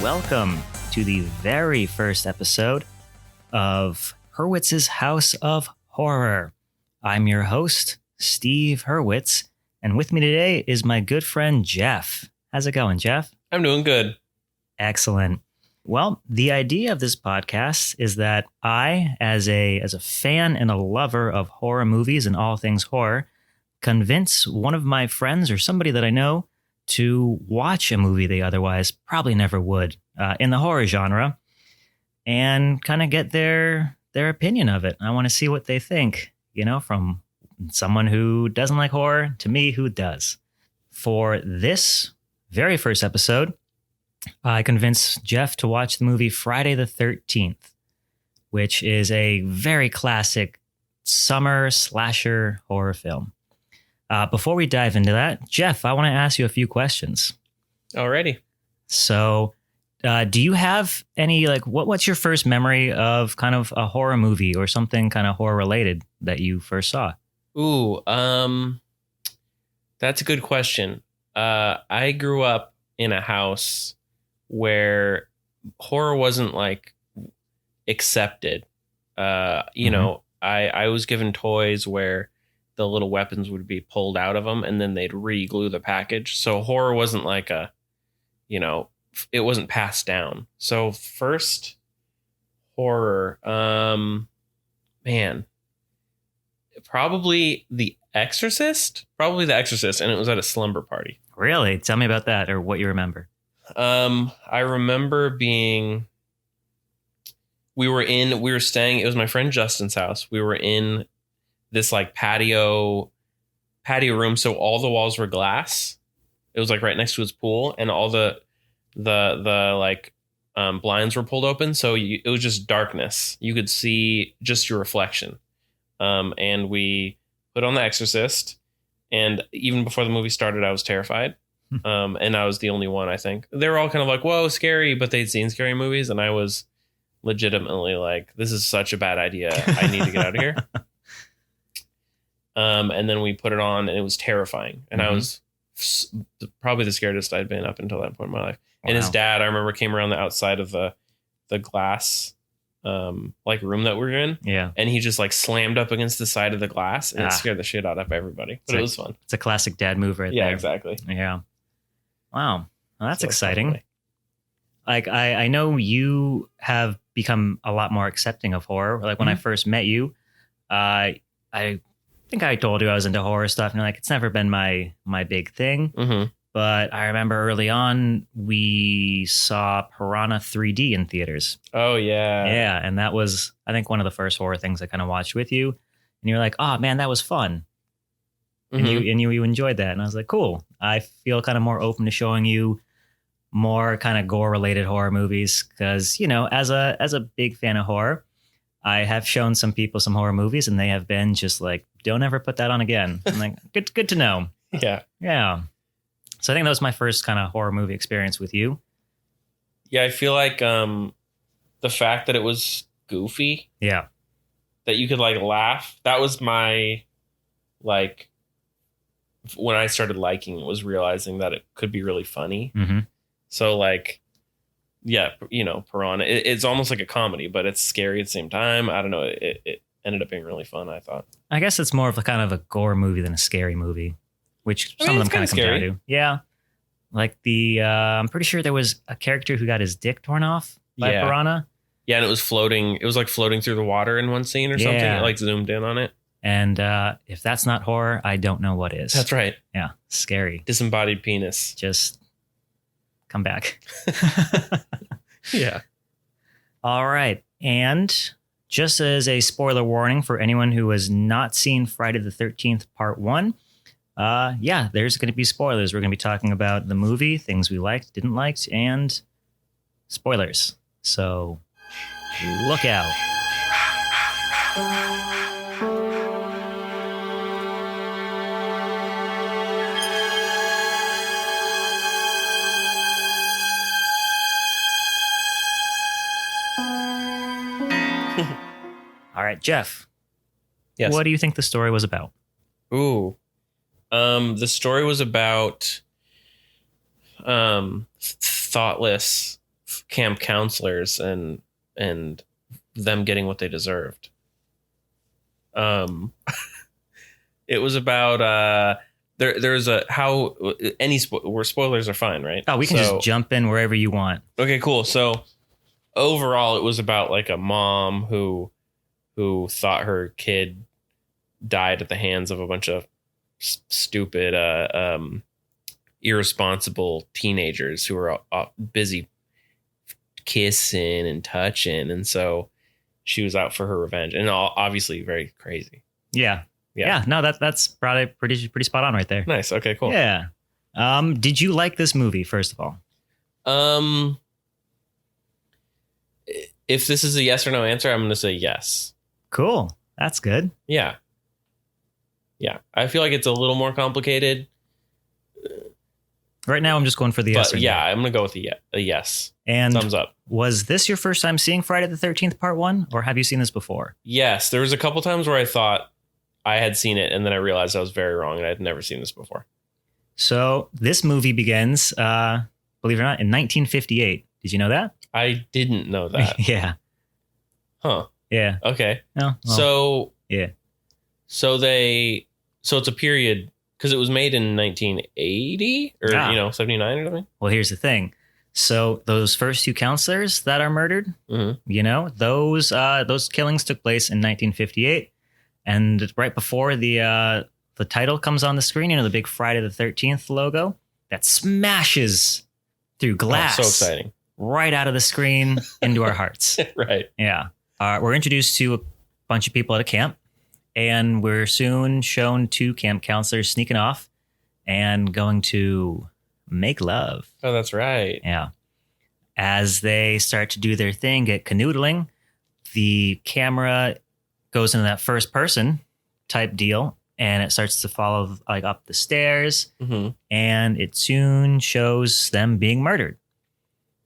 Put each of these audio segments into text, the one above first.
welcome to the very first episode of Hurwitz's House of Horror. I'm your host, Steve Hurwitz, and with me today is my good friend, Jeff. How's it going, Jeff? I'm doing good. Excellent. Well, the idea of this podcast is that I, as a fan and a lover of horror movies and all things horror, convince one of my friends or somebody that I know to watch a movie they otherwise probably never would in the horror genre and kind of get their opinion of it. I want to see what they think, from someone who doesn't like horror to me who does. For this very first episode, I convinced Jeff to watch the movie Friday the 13th, which is a very classic summer slasher horror film. Before we dive into that, Jeff, I want to ask you a few questions. Alrighty. So, do you have any, what's your first memory of kind of a horror movie or something kind of horror related that you first saw? Ooh, that's a good question. I grew up in a house where horror wasn't accepted. I was given toys where the little weapons would be pulled out of them and then they'd re-glue the package. So horror wasn't it wasn't passed down. So first horror, probably The Exorcist, and it was at a slumber party. Really? Tell me about that or what you remember. I remember we were staying, it was my friend Justin's house. We were in this patio room. So all the walls were glass. It was right next to his pool and all the blinds were pulled open. So it was just darkness. You could see just your reflection. And we put on The Exorcist, and even before the movie started, I was terrified. And I was the only one, I think. They were all kind of whoa, scary, but they'd seen scary movies. And I was legitimately this is such a bad idea. I need to get out of here. And then we put it on and it was terrifying. And I was probably the scariest I'd been up until that point in my life. Wow. And his dad, I remember, came around the outside of the glass, room that we were in. Yeah. And he just slammed up against the side of the glass and it scared the shit out of everybody. But it was fun. It's a classic dad move right there. Yeah, exactly. Yeah. Wow. Well, that's exciting. I know you have become a lot more accepting of horror. When I first met you, I think I told you I was into horror stuff, and you're it's never been my big thing. Mm-hmm. But I remember early on we saw Piranha 3D in theaters. Oh yeah, yeah, and that was, I think, one of the first horror things I kind of watched with you. And you're oh man, that was fun, and you enjoyed that, and I was cool. I feel kind of more open to showing you more kind of gore related horror movies because as a big fan of horror, I have shown some people some horror movies and they have been just don't ever put that on again. I'm good to know. Yeah. Yeah. So I think that was my first kind of horror movie experience with you. Yeah. I feel the fact that it was goofy. Yeah. That you could laugh. That was my, when I started liking it, was realizing that it could be really funny. Mm-hmm. So yeah, Piranha, it's almost like a comedy, but it's scary at the same time. I don't know. It ended up being really fun, I thought. I guess it's more of a kind of a gore movie than a scary movie, which some of them kind of come down to. Yeah. I'm pretty sure there was a character who got his dick torn off by Piranha. Yeah, and it was floating. It was floating through the water in one scene or something. It zoomed in on it. And if that's not horror, I don't know what is. That's right. Yeah, scary. Disembodied penis. Just come back. Yeah. All right. And just as a spoiler warning for anyone who has not seen Friday the 13th Part 1, there's going to be spoilers. We're going to be talking about the movie, things we liked, didn't like, and spoilers. So look out. All right, Jeff. Yes. What do you think the story was about? Ooh. The story was about thoughtless camp counselors and them getting what they deserved. It was about there's a how any where spoilers are fine, right? Oh, we can just jump in wherever you want. Okay, cool. So overall, it was about like a mom who thought her kid died at the hands of a bunch of stupid, irresponsible teenagers who were busy kissing and touching, and so she was out for her revenge, and obviously very crazy. Yeah. No, that's probably pretty spot on right there. Nice. Okay, cool. Yeah. Did you like this movie, first of all? If this is a yes or no answer, I'm going to say yes. Cool. That's good. Yeah. I feel like it's a little more complicated. Right now, I'm just going for the yes or no. Yeah, I'm going to go with a yes. And thumbs up. Was this your first time seeing Friday the 13th Part 1? Or have you seen this before? Yes. There was a couple times where I thought I had seen it, and then I realized I was very wrong, and I had never seen this before. So this movie begins, believe it or not, in 1958. Did you know that? I didn't know that. Yeah. Huh. Yeah. Okay. Oh, well, so yeah. So it's a period because it was made in 1980 or 79 or something. Well, here's the thing. So those first two counselors that are murdered, those killings took place in 1958. And right before the title comes on the screen, the big Friday the 13th logo that smashes through glass. Oh, so exciting. Right out of the screen into our hearts. Right. Yeah. We're introduced to a bunch of people at a camp, and we're soon shown two camp counselors sneaking off and going to make love. Oh, that's right. Yeah. As they start to do their thing, get canoodling, the camera goes into that first person type deal, and it starts to follow like up the stairs, and it soon shows them being murdered.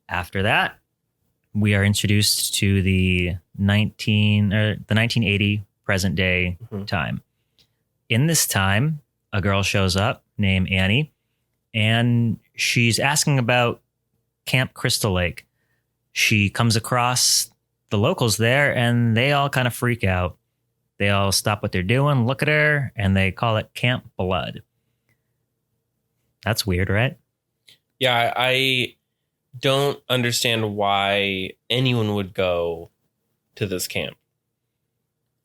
After that, we are introduced to the 1980 present day time. In this time, a girl shows up named Annie, and she's asking about Camp Crystal Lake. She comes across the locals there, and they all kind of freak out. They all stop what they're doing, look at her, and they call it Camp Blood. That's weird, right? Yeah, I don't understand why anyone would go to this camp.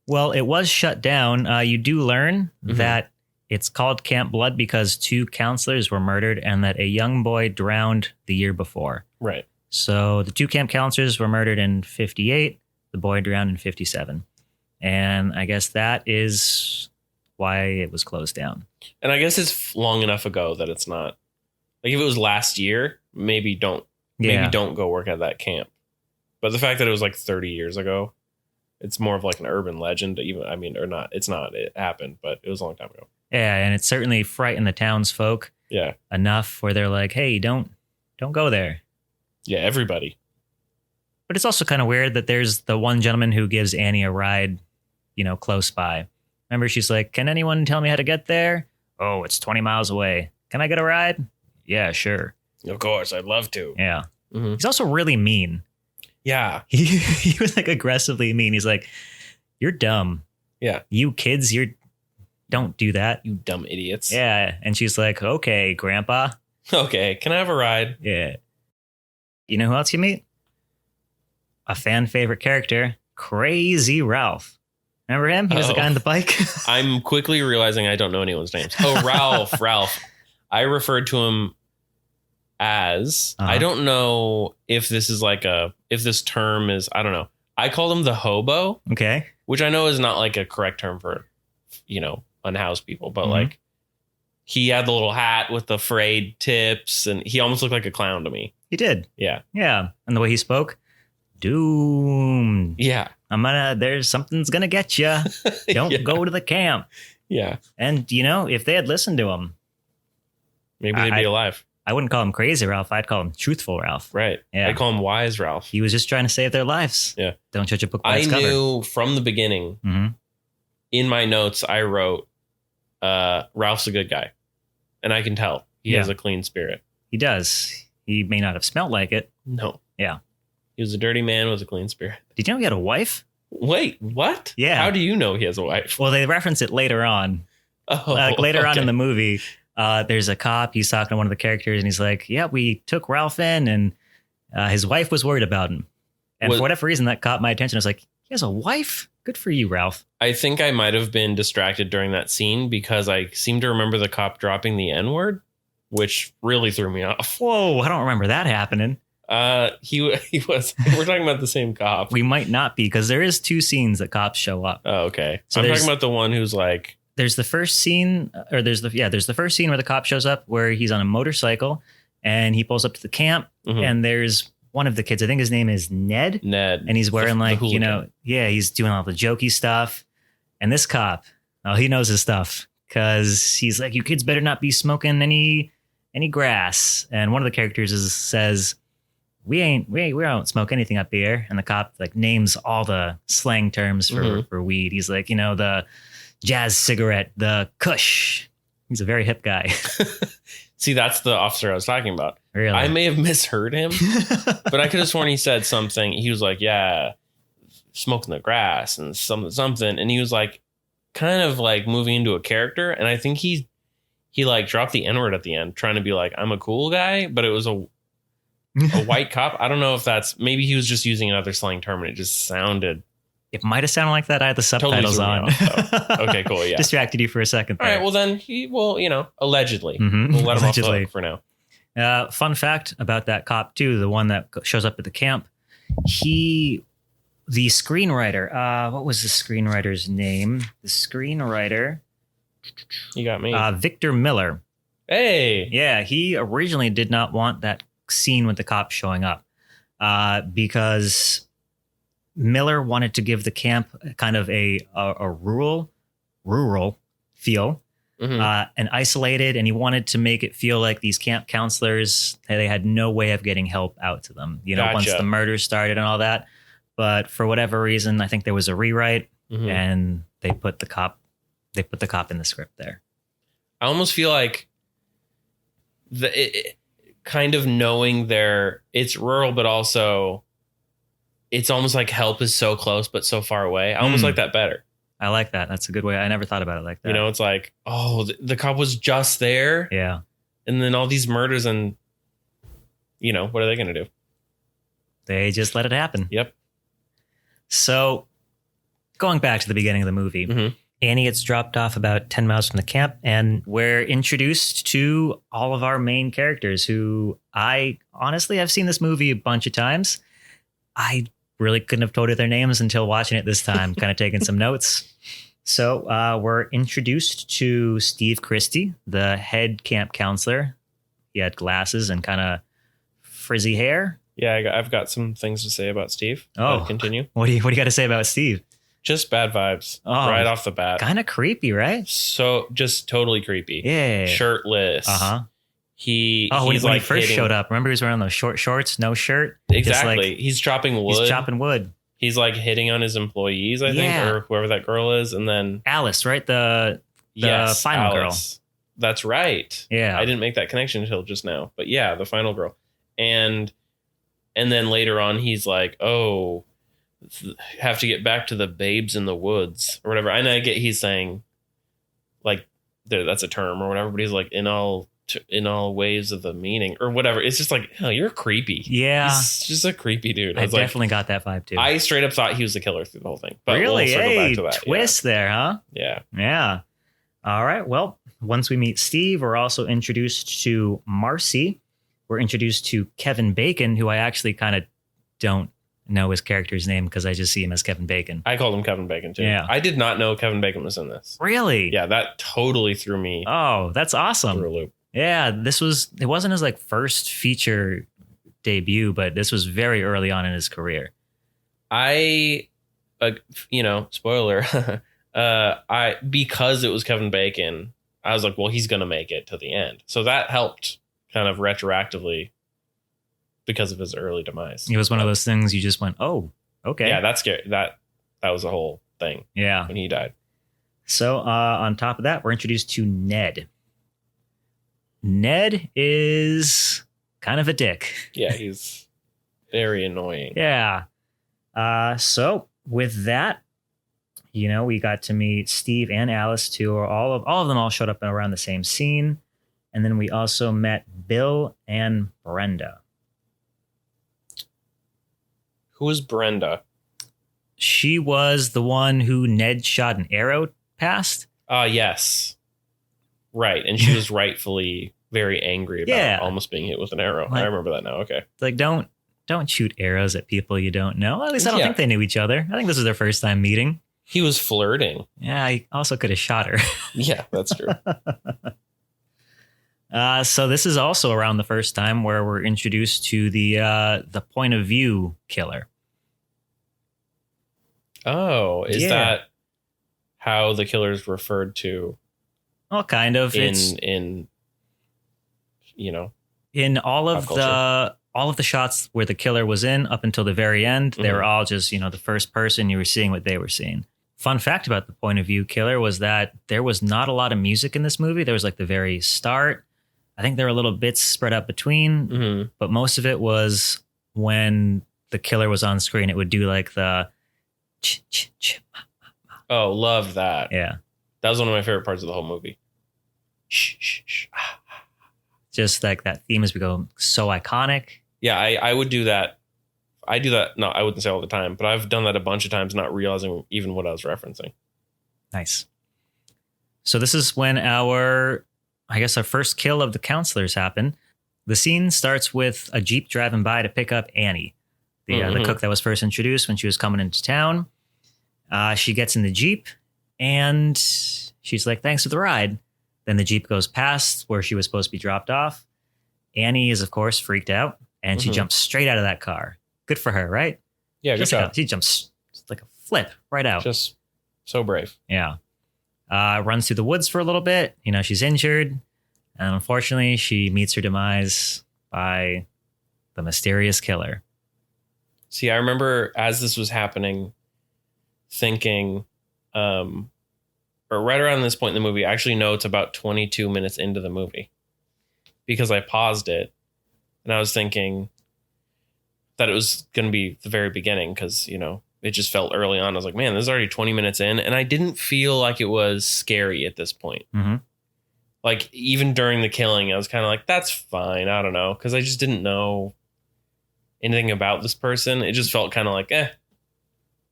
Well, it was shut down. You do learn that it's called Camp Blood because two counselors were murdered and that a young boy drowned the year before. Right. So the two camp counselors were murdered in 58. The boy drowned in 57. And I guess that is why it was closed down. And I guess it's long enough ago that it's not like if it was last year, maybe don't go work at that camp. But the fact that it was like 30 years ago, it's more of like an urban legend. Or not. It's not. It happened, but it was a long time ago. Yeah, and it certainly frightened the townsfolk. Yeah. Enough where they're like, "Hey, don't go there." Yeah, everybody. But it's also kind of weird that there's the one gentleman who gives Annie a ride, close by. Remember, she's like, "Can anyone tell me how to get there?" "Oh, it's 20 miles away. Can I get a ride?" "Yeah, sure." Of course, I'd love to. Yeah. He's also really mean. Yeah. He was like aggressively mean. He's like, "You're dumb. Yeah. You kids, don't do that. You dumb idiots." Yeah. And she's like, "Okay, Grandpa." "Okay, can I have a ride?" Yeah. You know who else you meet? A fan favorite character, Crazy Ralph. Remember him? He was the guy on the bike. I'm quickly realizing I don't know anyone's names. Oh, Ralph. I referred to him as, I don't know if this is if this term is, I don't know. I called him the hobo. Okay. Which I know is not like a correct term for, unhoused people, but like he had the little hat with the frayed tips and he almost looked like a clown to me. He did. Yeah. Yeah. And the way he spoke, doomed. Yeah. Something's gonna get you. Don't go to the camp. Yeah. And if they had listened to him, maybe they'd be alive. I wouldn't call him Crazy Ralph. I'd call him Truthful Ralph. Right. Yeah. I'd call him Wise Ralph. He was just trying to save their lives. Yeah. Don't judge a book by its cover. I knew from the beginning, in my notes, I wrote, Ralph's a good guy. And I can tell he has a clean spirit. He does. He may not have smelled like it. No. Yeah. He was a dirty man with a clean spirit. Did you know he had a wife? Wait, what? Yeah. How do you know he has a wife? Well, they reference it later on. Oh, Later on okay. in the movie, there's a cop. He's talking to one of the characters, and he's like, "Yeah, we took Ralph in, and his wife was worried about him." And for whatever reason, that caught my attention. I was like, "He has a wife? Good for you, Ralph." I think I might have been distracted during that scene because I seem to remember the cop dropping the N-word, which really threw me off. Whoa, I don't remember that happening. He was. We're talking about the same cop. We might not be, because there is 2 scenes that cops show up. Oh, okay. So I'm talking about the one who's like. There's the first scene, or there's the first scene where the cop shows up, where he's on a motorcycle and he pulls up to the camp, and there's one of the kids. I think his name is Ned. And he's wearing he's doing all the jokey stuff. And this cop, he knows his stuff, because he's like, "You kids better not be smoking any grass." And one of the characters says, we don't smoke anything up here. And the cop like names all the slang terms for weed. He's like, the jazz cigarette, the kush. He's a very hip guy. See, that's the officer I was talking about. Really? I may have misheard him, but I could have sworn he said something. He was like, "Yeah, smoking the grass and something." And he was like, kind of like moving into a character. And I think he like dropped the N-word at the end, trying to be like, "I'm a cool guy," but it was a white cop. I don't know if maybe he was just using another slang term and it just sounded. It might have sounded like that. I had the subtitles totally on. Okay, cool. Yeah. Distracted you for a second there. All right. Well, then allegedly. Mm-hmm. We'll let him off the Allegedly. hook for now. Fun fact about that cop, too, the one that shows up at the camp. The screenwriter, what was the screenwriter's name? The screenwriter. You got me. Victor Miller. Hey. Yeah, he originally did not want that scene with the cop showing up because Miller wanted to give the camp kind of a rural feel, and isolated, and he wanted to make it feel like these camp counselors, they had no way of getting help out to them, Gotcha. Once the murder started and all that. But for whatever reason, I think there was a rewrite, and they put the cop in the script there. I almost feel like kind of knowing it's rural, but also it's almost like help is so close, but so far away. I almost like that better. I like that. That's a good way. I never thought about it like that. It's like, oh, the cop was just there. Yeah. And then all these murders and, what are they going to do? They just let it happen. Yep. So going back to the beginning of the movie, Annie gets dropped off about 10 miles from the camp, and we're introduced to all of our main characters who I honestly have seen this movie a bunch of times. I really couldn't have told you their names until watching it this time, kind of taking some notes. So we're introduced to Steve Christie, the head camp counselor. He had glasses and kind of frizzy hair. Yeah, I've got some things to say about Steve. Oh, continue. What do you got to say about Steve? Just bad vibes right off the bat. Kind of creepy, right? So just totally creepy. Yeah. Shirtless. When he first showed up, remember he was wearing those short shorts, no shirt? Exactly. He's chopping wood. He's chopping wood. He's like hitting on his employees, I think, or whoever that girl is. And then Alice, right? The final Alice. Girl. That's right. Yeah. I didn't make that connection until just now. But yeah, the final girl. And then later on, he's like, "Oh, have to get back to the babes in the woods," or whatever. And I get he's saying like that's a term or whatever, but he's like in all ways of the meaning or whatever. It's just like, oh, you're creepy. Yeah. He's just a creepy dude. I definitely got that vibe too. I straight up thought he was the killer through the whole thing. But really? We'll circle back to that. Twist there, huh? Yeah. Yeah. All right. Well, once we meet Steve, we're also introduced to Marcy. We're introduced to Kevin Bacon, who I actually kind of don't know his character's name because I just see him as Kevin Bacon. I called him Kevin Bacon too. Yeah. I did not know Kevin Bacon was in this. Really? Yeah, that totally threw me. Oh, that's awesome. Through a loop. Yeah, it wasn't his like first feature debut, but this was very early on in his career. Spoiler. Because it was Kevin Bacon, I was like, well, he's going to make it to the end. So that helped kind of retroactively because of his early demise. It was one of those things you just went, oh, okay. Yeah, that's scary. That was a whole thing. Yeah. When he died. So on top of that, we're introduced to Ned. Ned is kind of a dick. Yeah, he's Very annoying. Yeah. So with that, we got to meet Steve and Alice too, or all of them all showed up around the same scene. And then we also met Bill and Brenda. Who is Brenda? She was the one who Ned shot an arrow past. Yes. Right. And she was rightfully very angry about almost being hit with an arrow. I remember that now. Okay. Like, don't shoot arrows at people you don't know. At least I don't think they knew each other. I think this was their first time meeting. He was flirting. Yeah, he also could have shot her. Yeah, that's true. So this is also around the first time where we're introduced to the point of view killer. Oh, is that how the killer is referred to? Well, kind of. In all of the shots where the killer was in up until the very end, they were all just, the first person, you were seeing what they were seeing. Fun fact about the point of view killer was that there was not a lot of music in this movie. There was like the very start. I think there were little bits spread out between, but most of it was when the killer was on screen. It would do like the oh, love that. Yeah. That was one of my favorite parts of the whole movie. Just like that theme has become so iconic. Yeah, I would do that. I do that. No, I wouldn't say all the time, but I've done that a bunch of times, not realizing even what I was referencing. Nice. So this is when our first kill of the counselors happened. The scene starts with a Jeep driving by to pick up Annie, the cook that was first introduced when she was coming into town. She gets in the Jeep and she's like, thanks for the ride. Then the Jeep goes past where she was supposed to be dropped off. Annie is, of course, freaked out and she jumps straight out of that car. Good for her, right? Yeah, good job. She jumps like a flip right out. Just so brave. Yeah. Runs through the woods for a little bit. She's injured. And unfortunately, she meets her demise by the mysterious killer. See, I remember as this was happening, thinking, or right around this point in the movie, I actually know it's about 22 minutes into the movie because I paused it and I was thinking that it was going to be the very beginning because, it just felt early on. I was like, man, this is already 20 minutes in. And I didn't feel like it was scary at this point. Mm-hmm. Like, even during the killing, I was kind of like, that's fine. I don't know. Because I just didn't know anything about this person. It just felt kind of like,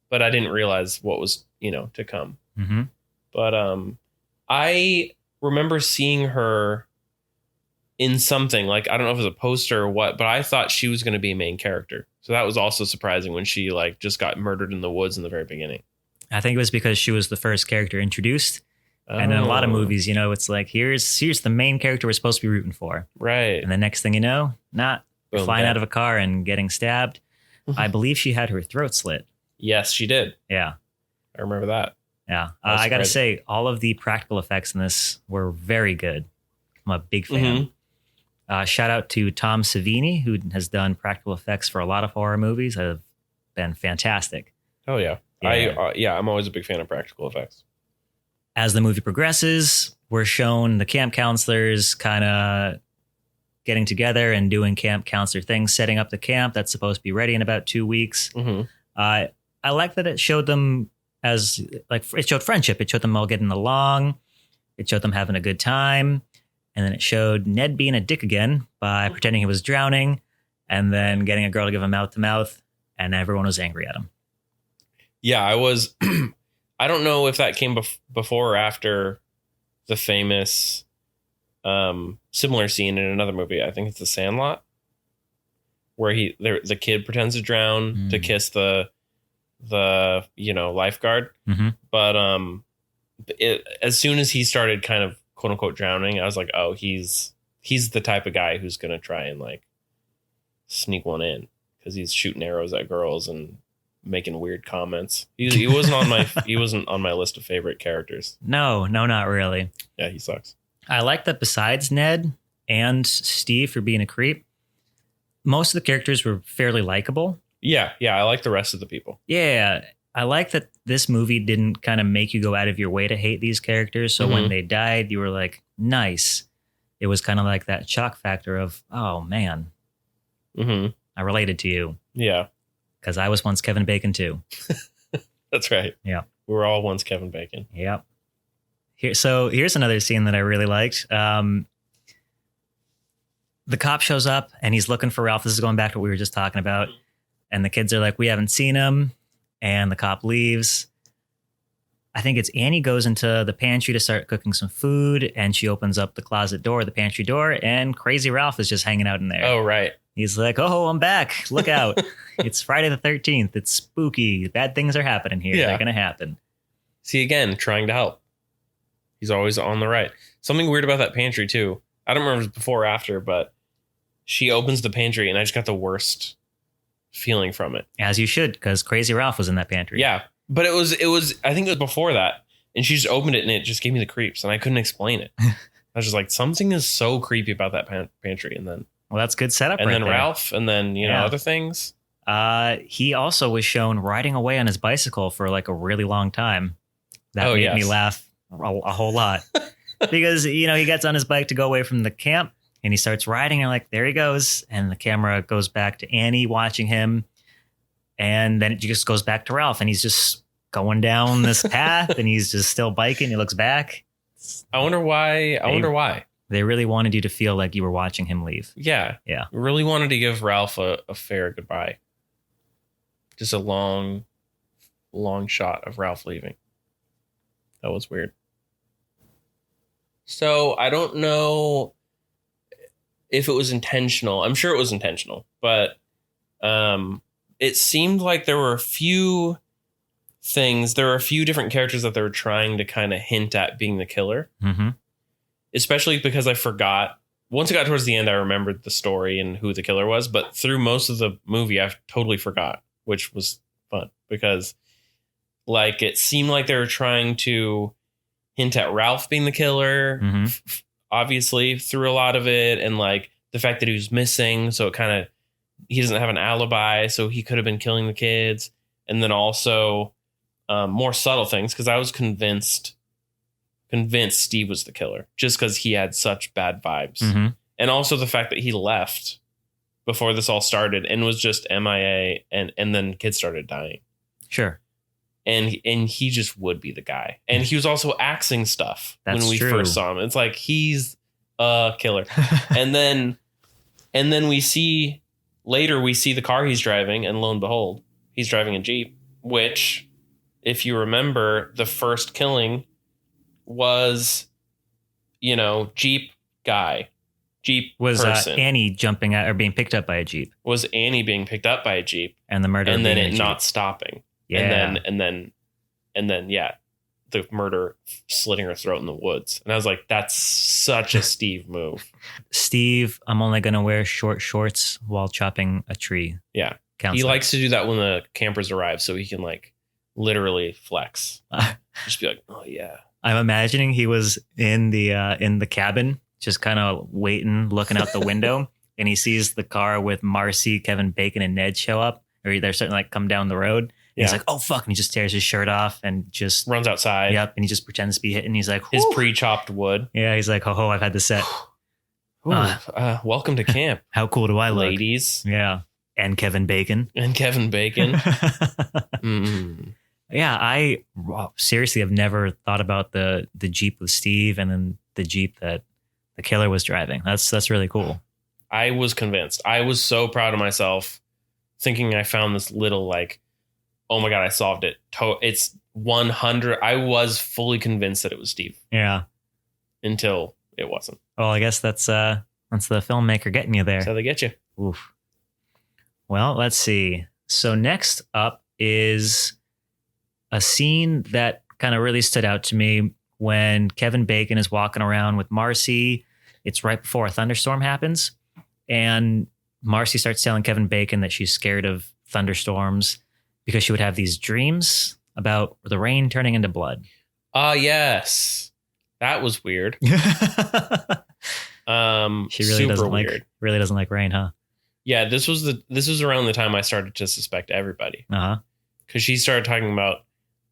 But I didn't realize what was, to come. Mm-hmm. But I remember seeing her in something, like, I don't know if it was a poster or what, but I thought she was going to be a main character. So that was also surprising when she just got murdered in the woods in the very beginning. I think it was because she was the first character introduced. And in a lot of movies, it's like, here's the main character we're supposed to be rooting for. Right. And the next thing you know, flying out of a car and getting stabbed. I believe she had her throat slit. Yes, she did. Yeah. I remember that. Yeah. I got to say, all of the practical effects in this were very good. I'm a big fan. Shout out to Tom Savini, who has done practical effects for a lot of horror movies. Have been fantastic. Oh, yeah. I'm always a big fan of practical effects. As the movie progresses, we're shown the camp counselors kind of getting together and doing camp counselor things, setting up the camp that's supposed to be ready in about 2 weeks. I like that it showed them it showed friendship. It showed them all getting along. It showed them having a good time. And then it showed Ned being a dick again by pretending he was drowning and then getting a girl to give him mouth to mouth. And everyone was angry at him. Yeah, I was. I don't know if that came before or after the famous similar scene in another movie. I think it's The Sandlot, where the kid pretends to drown to kiss the lifeguard. But as soon as he started kind of quote unquote drowning, I was like, oh, he's the type of guy who's gonna try and sneak one in because he's shooting arrows at girls and making weird comments. He wasn't on my list of favorite characters. No, not really. Yeah, he sucks. I like that besides Ned and Steve for being a creep, most of the characters were fairly likable. Yeah, I like the rest of the people. Yeah, I like that this movie didn't kind of make you go out of your way to hate these characters. So when they died, you were like, nice. It was kind of like that shock factor of, oh, man, I related to you. Yeah. Because I was once Kevin Bacon too. That's right. Yeah. We were all once Kevin Bacon. Yep. Here's another scene that I really liked. The cop shows up and he's looking for Ralph. This is going back to what we were just talking about. And the kids are like, we haven't seen him. And the cop leaves. I think it's Annie goes into the pantry to start cooking some food. And she opens up the closet door, the pantry door. And Crazy Ralph is just hanging out in there. Oh, right. He's like, oh, I'm back. Look out. It's Friday the 13th. It's spooky. Bad things are happening here. Yeah. They're going to happen. See, again, trying to help. He's always on the right. Something weird about that pantry, too. I don't remember if it was before or after, but she opens the pantry and I just got the worst feeling from it. As you should, because Crazy Ralph was in that pantry. Yeah. But it was, I think it was before that. And she just opened it and it just gave me the creeps and I couldn't explain it. I was just like, something is so creepy about that pantry. And then, well, that's good setup. And right then there. Ralph and then, you know, other things. He also was shown riding away on his bicycle for like a really long time. That made me laugh a whole lot because, you know, he gets on his bike to go away from the camp and he starts riding and like, there he goes. And the camera goes back to Annie watching him. And then it just goes back to Ralph and he's just going down this path and he's just still biking. He looks back. I wonder why. They really wanted you to feel like you were watching him leave. Yeah. Yeah. Really wanted to give Ralph a fair goodbye. Just a long shot of Ralph leaving. That was weird. So I don't know if it was intentional. I'm sure it was intentional, but it seemed like there were a few things. There were a few different characters that they were trying to kind of hint at being the killer. Mm-hmm. Especially because I forgot. Once it got towards the end, I remembered the story and who the killer was. But through most of the movie, I totally forgot, which was fun because like it seemed like they were trying to hint at Ralph being the killer, obviously through a lot of it. And like the fact that he was missing. So it kind of, he doesn't have an alibi. So he could have been killing the kids. And then also more subtle things. Cause I was convinced Steve was the killer just because he had such bad vibes. Mm-hmm. And also the fact that he left before this all started and was just MIA and then kids started dying. Sure. And he just would be the guy. And he was also axing stuff when we first saw him. It's like he's a killer. and then we see the car he's driving and lo and behold, he's driving a Jeep, which if you remember the first killing was, you know, Jeep was person. Annie jumping out or being picked up by a Jeep. Was Annie being picked up by a Jeep and the murder and then it not stopping. Yeah. And then yeah, the murder slitting her throat in the woods. And I was like, that's such a Steve move. Steve, I'm only going to wear short shorts while chopping a tree. Yeah. He likes to do that when the campers arrive so he can like literally flex. Just be like, oh yeah. I'm imagining he was in the cabin, just kind of waiting, looking out the window, and he sees the car with Marcy, Kevin Bacon, and Ned show up, or they're starting to like come down the road. Yeah. He's like, oh fuck, and he just tears his shirt off and just runs outside. Yep, and he just pretends to be hitting. He's like, his pre-chopped wood. Yeah, he's like, ho, I've had the set. Welcome to camp. How cool do I look, ladies? Yeah, and Kevin Bacon. Yeah, I seriously have never thought about the Jeep with Steve and then the Jeep that the killer was driving. That's really cool. I was convinced. I was so proud of myself thinking I found this little like, oh my God, I solved it. It's 100. I was fully convinced that it was Steve. Yeah. Until it wasn't. Well, I guess that's the filmmaker getting you there. That's how they get you. Oof. Well, let's see. So next up is a scene that kind of really stood out to me when Kevin Bacon is walking around with Marcy. It's right before a thunderstorm happens. And Marcy starts telling Kevin Bacon that she's scared of thunderstorms because she would have these dreams about the rain turning into blood. Yes. That was weird. She really doesn't like rain, huh? Yeah, this was around the time I started to suspect everybody. Uh-huh. Because she started talking about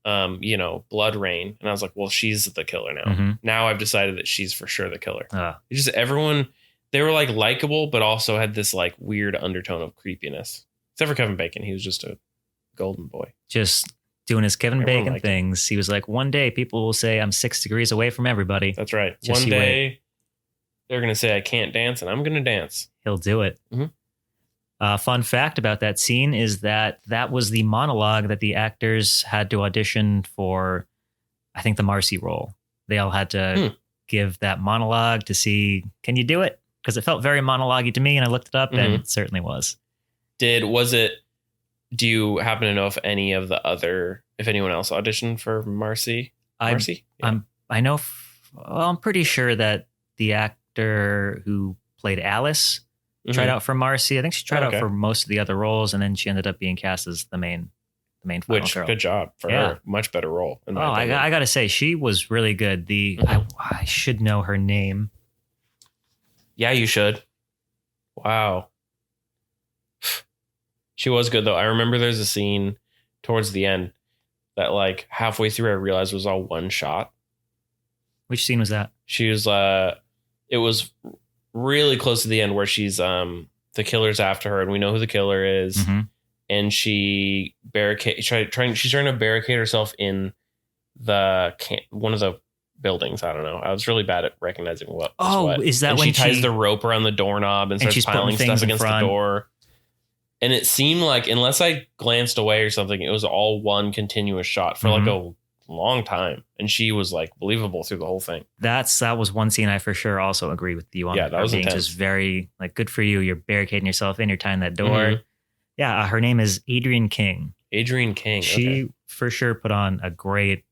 blood rain. And I was like, well, she's the killer now. Mm-hmm. Now I've decided that she's for sure the killer. It's just everyone, they were like likable, but also had this like weird undertone of creepiness. Except for Kevin Bacon. He was just a golden boy. Just doing his Kevin Everyone Bacon liked things. He was like, one day people will say I'm 6 degrees away from everybody. That's right. Just One you day they're going to say I can't dance, and I'm going to dance. He'll do it. Mhm. Fun fact about that scene is that was the monologue that the actors had to audition for, I think, the Marcy role. They all had to give that monologue to see, can you do it? Because it felt very monologue-y to me, and I looked it up, and it certainly was. Do you happen to know if anyone else auditioned for Marcy? Marcy? Yeah. I'm pretty sure that the actor who played Alice tried out for Marcy. I think she tried out for most of the other roles, and then she ended up being cast as the main final girl. Good job for her. Much better role. I got to say, she was really good. I should know her name. Yeah, you should. Wow. She was good, though. I remember there's a scene towards the end that, like, halfway through I realized was all one shot. Which scene was that? She was, it was really close to the end where she's, the killer's after her and we know who the killer is. Mm-hmm. And she she's trying to barricade herself in one of the buildings. I don't know. I was really bad at recognizing what. Is that when she ties the rope around the doorknob and starts piling stuff against the door? And it seemed like, unless I glanced away or something, it was all one continuous shot for like a long time. And she was like believable through the whole thing. That was one scene I for sure also agree with you on. Yeah, that was being intense. Just very like good for you. You're barricading yourself in. You're tying that door. Mm-hmm. Yeah, her name is Adrienne King. Adrienne King. She for sure put on a great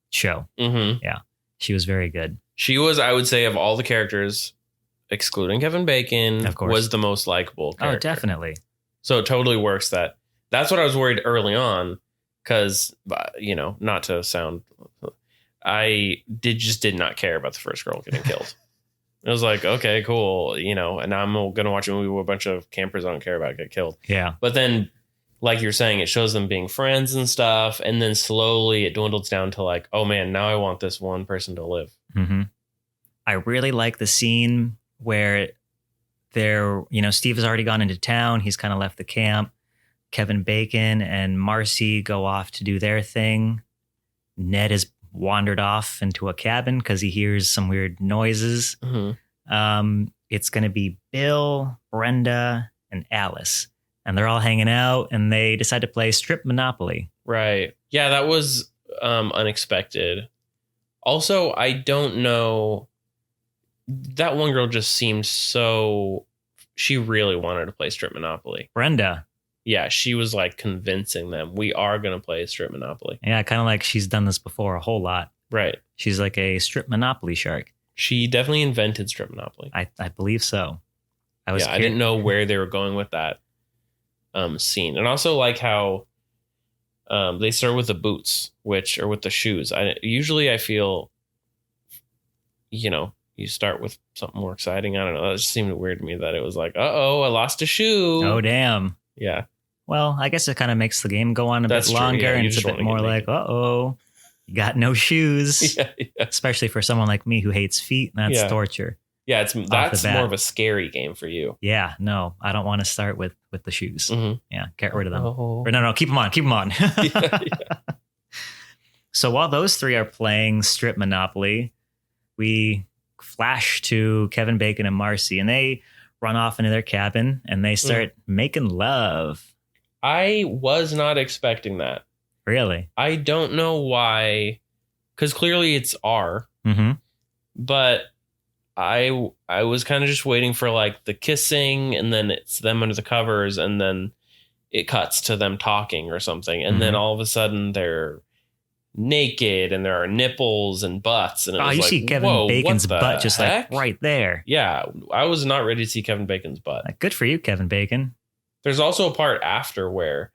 show. Mm-hmm. Yeah, she was very good. She was, I would say, of all the characters, excluding Kevin Bacon, of course, was the most likable character. Oh, definitely. So it totally works. That's what I was worried early on, because, not to sound, I did not care about the first girl getting killed. It was like, okay, cool, and now I'm going to watch a movie where a bunch of campers I don't care about get killed. Yeah. But then, like you're saying, it shows them being friends and stuff. And then slowly it dwindles down to like, oh man, now I want this one person to live. Mm-hmm. I really like the scene where Steve has already gone into town. He's kind of left the camp. Kevin Bacon and Marcy go off to do their thing. Ned has wandered off into a cabin because he hears some weird noises. Mm-hmm. It's going to be Bill, Brenda, and Alice. And they're all hanging out, and they decide to play Strip Monopoly. Right. Yeah, that was unexpected. Also, I don't know. That one girl just seemed she really wanted to play Strip Monopoly. Brenda. Yeah, she was like convincing them, we are going to play Strip Monopoly. Yeah, kind of like she's done this before a whole lot. Right. She's like a Strip Monopoly shark. She definitely invented Strip Monopoly. I believe so. I didn't know where they were going with that scene. And also like how they start with the boots, or with the shoes. I feel, you start with something more exciting. I don't know. That just seemed weird to me that it was like, uh-oh, I lost a shoe. Oh, damn. Yeah. Well, I guess it kind of makes the game go on a bit longer. Yeah, and it's a bit more like, uh-oh, you got no shoes. Yeah. Especially for someone like me who hates feet. That's torture. Yeah, that's more of a scary game for you. Yeah, no, I don't want to start with the shoes. Mm-hmm. Yeah, get rid of them. Oh. Or no, keep them on. Keep them on. Yeah. So while those three are playing Strip Monopoly, we flash to Kevin Bacon and Marcy, and they run off into their cabin and they start making love. I was not expecting that. Really? I don't know why, because clearly it's R. Mm-hmm. But I was kind of just waiting for like the kissing, and then it's them under the covers, and then it cuts to them talking or something, and then all of a sudden they're naked and there are nipples and butts, and it was you like, see Kevin Bacon's butt just like right there. Yeah, I was not ready to see Kevin Bacon's butt. Like, good for you, Kevin Bacon. There's also a part after where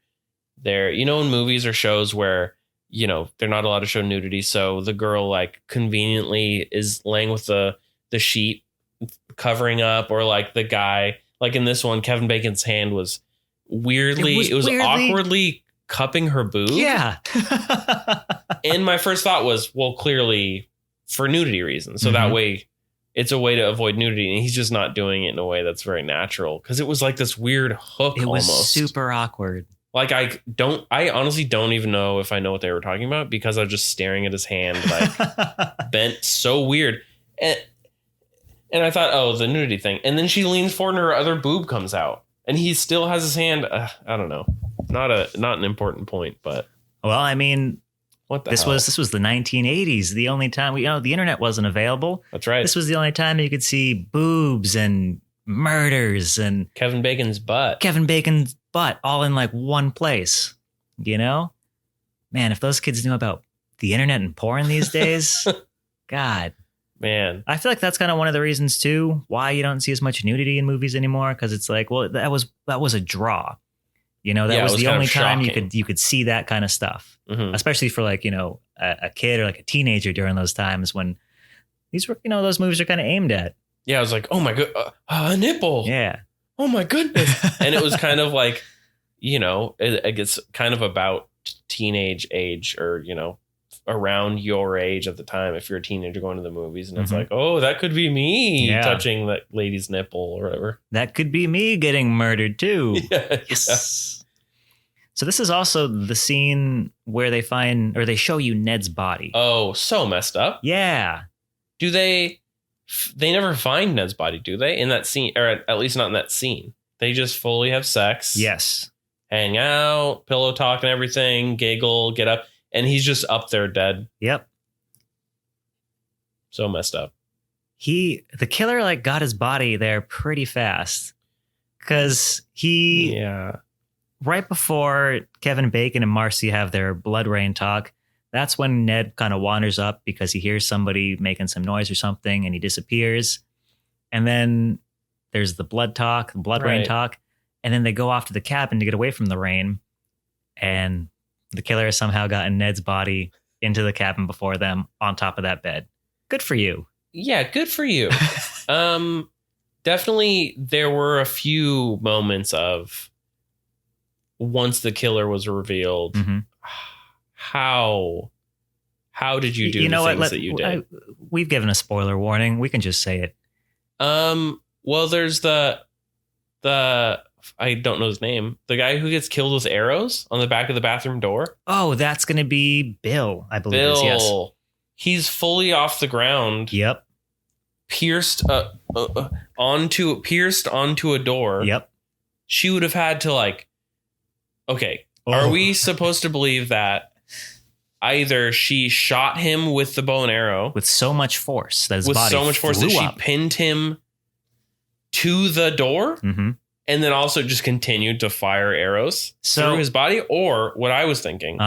they're, in movies or shows where they're not allowed to show nudity, so the girl like conveniently is laying with the sheet covering up, or like the guy, like in this one, Kevin Bacon's hand was weirdly awkwardly cupping her boob. Yeah. And my first thought was, well, clearly for nudity reasons. So that way it's a way to avoid nudity, and he's just not doing it in a way that's very natural, because it was like this weird hook. It was almost super awkward. Like I honestly don't even know if I know what they were talking about, because I was just staring at his hand like bent so weird. And I thought, oh, the nudity thing. And then she leans forward and her other boob comes out. And he still has his hand. I don't know. Not an important point, but. Well, I mean, what the this hell? was the 1980s. The only time the internet wasn't available. That's right. This was the only time you could see boobs and murders and Kevin Bacon's butt all in like one place. You know? Man, if those kids knew about the internet and porn these days, God. Man, I feel like that's kind of one of the reasons too why you don't see as much nudity in movies anymore, because it's like, well, that was a draw, you know, that was the only time you could see that kind of stuff, especially for like, you know, a kid or like a teenager during those times when these were, you know, those movies are kind of aimed at. Yeah, I was like, oh my god, a nipple. Yeah. Oh my goodness. And it was kind of like, you know, it gets kind of about teenage age, or, you know, around your age at the time, if you're a teenager going to the movies, and it's like, oh, that could be me touching that lady's nipple or whatever. That could be me getting murdered too. Yes. So this is also the scene where they show you Ned's body. Oh, so messed up. Yeah. Do they never find Ned's body, do they? In that scene, or at least not in that scene. They just fully have sex. Yes. Hang out, pillow talk and everything, giggle, get up. And he's just up there dead. Yep. So messed up. The killer like got his body there pretty fast, because right before Kevin Bacon and Marcy have their blood rain talk, that's when Ned kind of wanders up because he hears somebody making some noise or something, and he disappears. And then there's the blood rain talk, and then they go off to the cabin to get away from the rain, and the killer has somehow gotten Ned's body into the cabin before them on top of that bed. Good for you. Yeah, good for you. Definitely there were a few moments of, once the killer was revealed, how did you do the things that you did? We've given a spoiler warning. We can just say it. Well, there's the I don't know his name. The guy who gets killed with arrows on the back of the bathroom door. Oh, that's going to be Bill, I believe. Yes. He's fully off the ground. Yep. Pierced onto a door. Yep. She would have had to like. Okay, are we supposed to believe that either she shot him with the bow and arrow with so much force that she pinned him to the door? And then also just continued to fire arrows through his body? Or what I was thinking,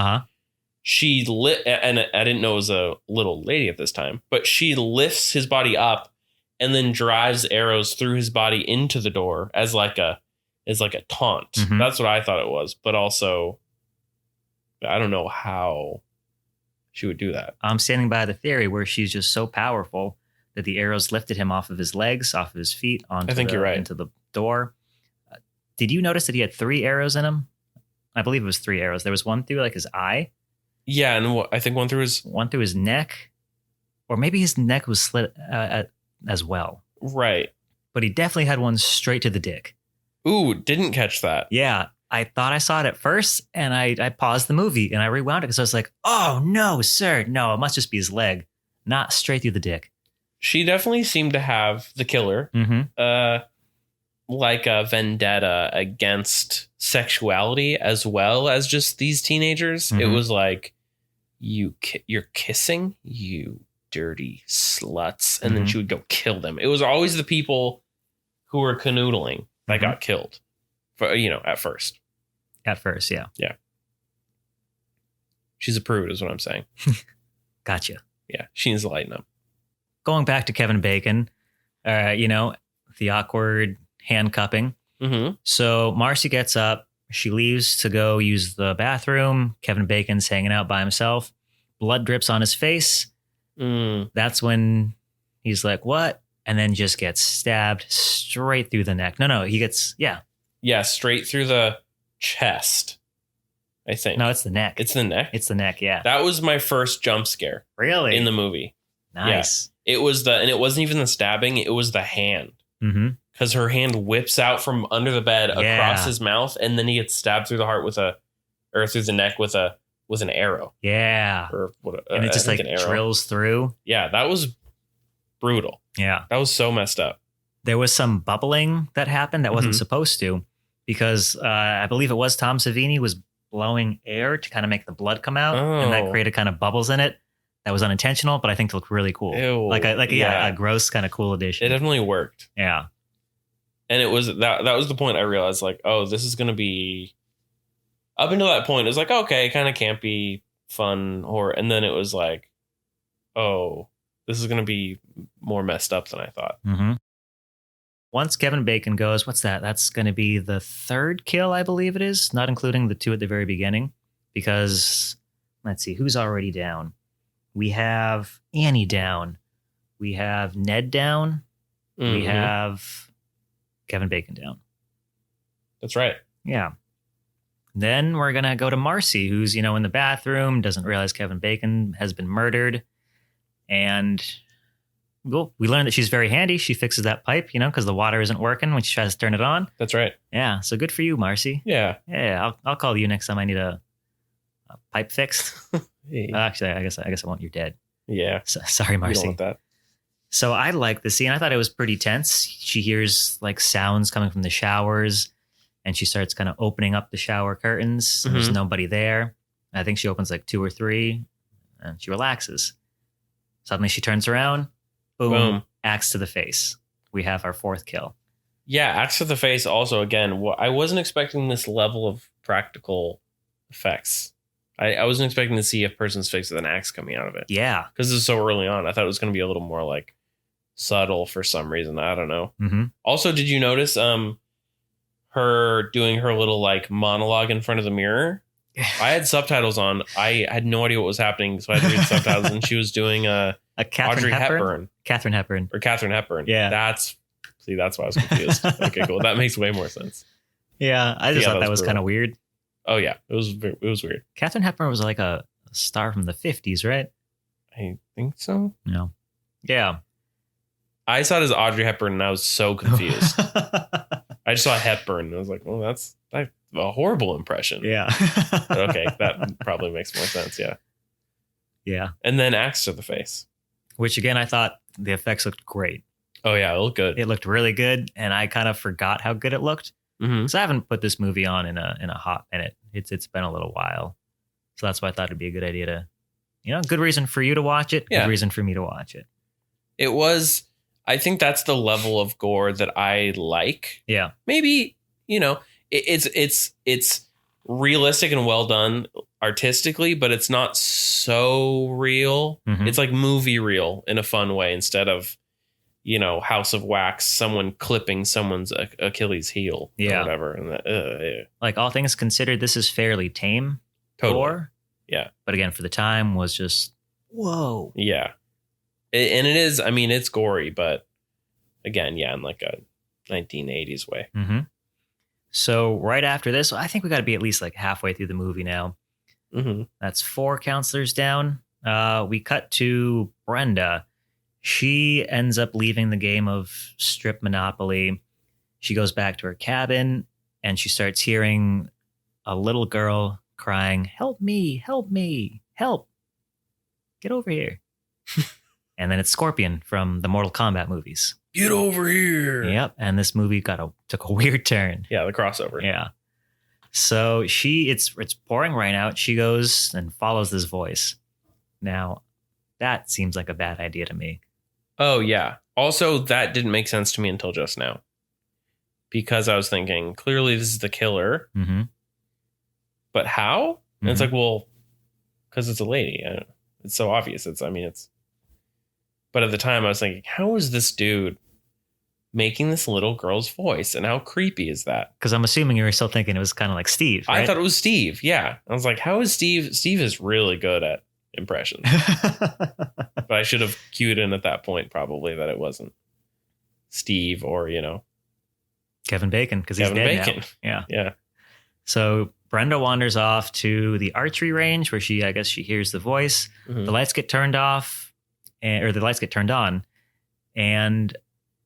she lit, and I didn't know it was a little lady at this time, but she lifts his body up and then drives arrows through his body into the door as like a taunt. That's what I thought it was. But also, I don't know how she would do that. I'm standing by the theory where she's just so powerful that the arrows lifted him off of his legs, off of his feet, into the door. Did you notice that he had 3 arrows in him? I believe it was 3 arrows. There was one through like his eye. Yeah, and I think one through his neck, or maybe his neck was slit as well. Right. But he definitely had one straight to the dick. Ooh, didn't catch that. Yeah, I thought I saw it at first, and I paused the movie and I rewound it because I was like, oh no, sir, no, it must just be his leg, not straight through the dick. She definitely seemed to have, the killer, like a vendetta against sexuality as well as just these teenagers. It was like, you're kissing, you dirty sluts, and then she would go kill them. It was always the people who were canoodling that got killed, at first. At first, yeah. Yeah. She's a prude is what I'm saying. Gotcha. Yeah, she needs to lighten up. Going back to Kevin Bacon, the awkward handcuffing. So Marcy gets up. She leaves to go use the bathroom. Kevin Bacon's hanging out by himself. Blood drips on his face. That's when he's like, what? And then just gets stabbed straight through the neck. No, he gets, Yeah, straight through the chest, I think. No, it's the neck. It's the neck? It's the neck, yeah. That was my first jump scare. Really? In the movie. Nice. It was and it wasn't even the stabbing. It was the hand. Mm-hmm. Because her hand whips out from under the bed across his mouth, and then he gets stabbed through the heart or through the neck with an arrow. Yeah. Or what? And it just like drills through. Yeah, that was brutal. Yeah. That was so messed up. There was some bubbling that happened that wasn't supposed to, because I believe it was Tom Savini was blowing air to kind of make the blood come out, and that created kind of bubbles in it. That was unintentional, but I think it looked really cool. Ew, a gross kind of cool addition. It definitely worked. Yeah. And it was that was the point I realized, like, oh, this is going to be, up until that point, it was like, okay, kind of campy, fun horror. And then it was like, oh, this is going to be more messed up than I thought. Mm-hmm. Once Kevin Bacon goes, what's that? That's going to be the third kill, I believe it is, not including the two at the very beginning, because let's see, who's already down? We have Annie down. We have Ned down. We have Kevin Bacon down. That's right. Yeah. Then we're going to go to Marcy, who's, in the bathroom, doesn't realize Kevin Bacon has been murdered. And we learn that she's very handy. She fixes that pipe, because the water isn't working when she tries to turn it on. That's right. Yeah. So good for you, Marcy. Yeah. Yeah. I'll call you next time I need a pipe fixed. Hey. Actually, I guess I won't. You're dead. Yeah. So, sorry, Marcy. You don't want that. So I like the scene. I thought it was pretty tense. She hears like sounds coming from the showers, and she starts kind of opening up the shower curtains. And there's nobody there. I think she opens like 2 or 3, and she relaxes. Suddenly she turns around. Boom. Axe to the face. We have our 4th kill. Yeah, axe to the face also, again, I wasn't expecting this level of practical effects. I wasn't expecting to see a person's face with an axe coming out of it. Yeah. Because this is so early on. I thought it was going to be a little more like subtle for some reason. I don't know. Mm-hmm. Also, did you notice her doing her little like monologue in front of the mirror? I had subtitles on. I had no idea what was happening, so I had to read the subtitles, and she was doing a Audrey Hepburn. Katharine Hepburn. Or Katharine Hepburn. Yeah. That's why I was confused. Okay, cool. That makes way more sense. Yeah, I just thought that was kind of weird. Oh yeah, it was weird. Katharine Hepburn was like a star from the 50s, right? I think so. No. Yeah. I saw it as Audrey Hepburn, and I was so confused. I just saw Hepburn, and I was like, "Well, that's a horrible impression." Yeah. But okay, that probably makes more sense. Yeah. Yeah. And then axe to the face, which again, I thought the effects looked great. Oh yeah, it looked good. It looked really good, and I kind of forgot how good it looked. Mm-hmm. So I haven't put this movie on in a hot minute. It's been a little while, so that's why I thought it'd be a good idea to, good reason for you to watch it. Yeah. Good reason for me to watch it. It was. I think that's the level of gore that I like. Yeah. Maybe it's realistic and well done artistically, but it's not so real. Mm-hmm. It's like movie real in a fun way instead of, House of Wax, someone clipping someone's Achilles heel or whatever. And like all things considered, this is fairly tame. Totally. Gore. Yeah. But again, for the time was just, whoa. Yeah. And it is, it's gory, but again, in like a 1980s way. Mm-hmm. So right after this, I think we got to be at least like halfway through the movie now. Mm-hmm. That's 4 counselors down. We cut to Brenda. She ends up leaving the game of strip Monopoly. She goes back to her cabin, and she starts hearing a little girl crying, "Help me, help me, help. Get over here." And then it's Scorpion from the Mortal Kombat movies. Get over here. Yep. And this movie took a weird turn. Yeah, the crossover. Yeah. So it's pouring rain out. She goes and follows this voice. Now, that seems like a bad idea to me. Oh, yeah. Also, that didn't make sense to me until just now. Because I was thinking, clearly this is the killer. Mm-hmm. But how? And it's like, well, because it's a lady. It's so obvious. But at the time, I was thinking, how is this dude making this little girl's voice? And how creepy is that? Because I'm assuming you were still thinking it was kind of like Steve, right? I thought it was Steve. Yeah. I was like, how is Steve? Steve is really good at impressions. But I should have cued in at that point, probably, that it wasn't Steve or, Kevin Bacon, because he's dead now. Yeah. Yeah. So Brenda wanders off to the archery range where I guess she hears the voice. Mm-hmm. The lights get turned off. or the lights get turned on. And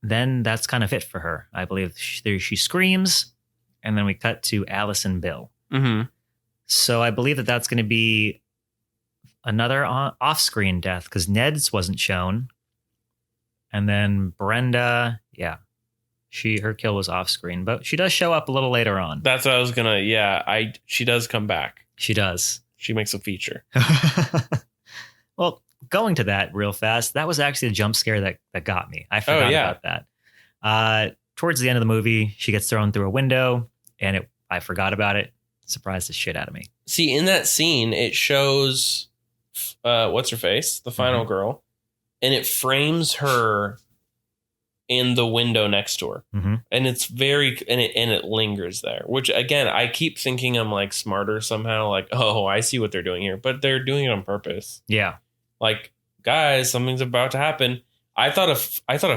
then that's kind of it for her. I believe she screams, and then we cut to Alice and Bill. Mm-hmm. So I believe that that's going to be another off-screen death because Ned's wasn't shown. And then Brenda, her kill was off-screen, but she does show up a little later on. That's what I was gonna. Yeah, she does come back. She does. She makes a feature. Well, going to that real fast, that was actually a jump scare that got me. I forgot about that. Towards the end of the movie, she gets thrown through a window, and I forgot about it. Surprised the shit out of me. See, in that scene, it shows what's her face, the final girl, and it frames her in the window next to her, and it's it lingers there. Which again, I keep thinking I'm like smarter somehow. Like, oh, I see what they're doing here, but they're doing it on purpose. Yeah, like, guys, something's about to happen. I thought a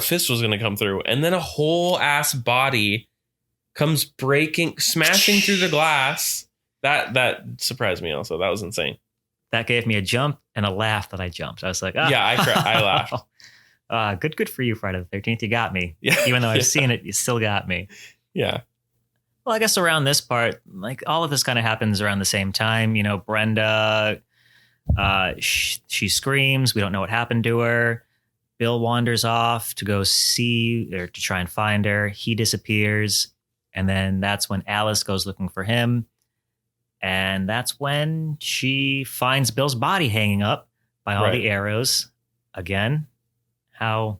fist was going to come through, and then a whole ass body comes smashing through the glass. That surprised me. Also, that was insane. That gave me a jump and a laugh that I jumped. I was like, yeah, I laughed. Good for you, Friday the 13th. You got me. Yeah. Even though I've seen it, you still got me. Yeah. Well, I guess around this part, like all of this kind of happens around the same time. You know, Brenda, she screams. We don't know what happened to her. Bill wanders off to go see or to try and find her. He disappears. And then that's when Alice goes looking for him. And that's when she finds Bill's body hanging up by all the arrows. Again, how?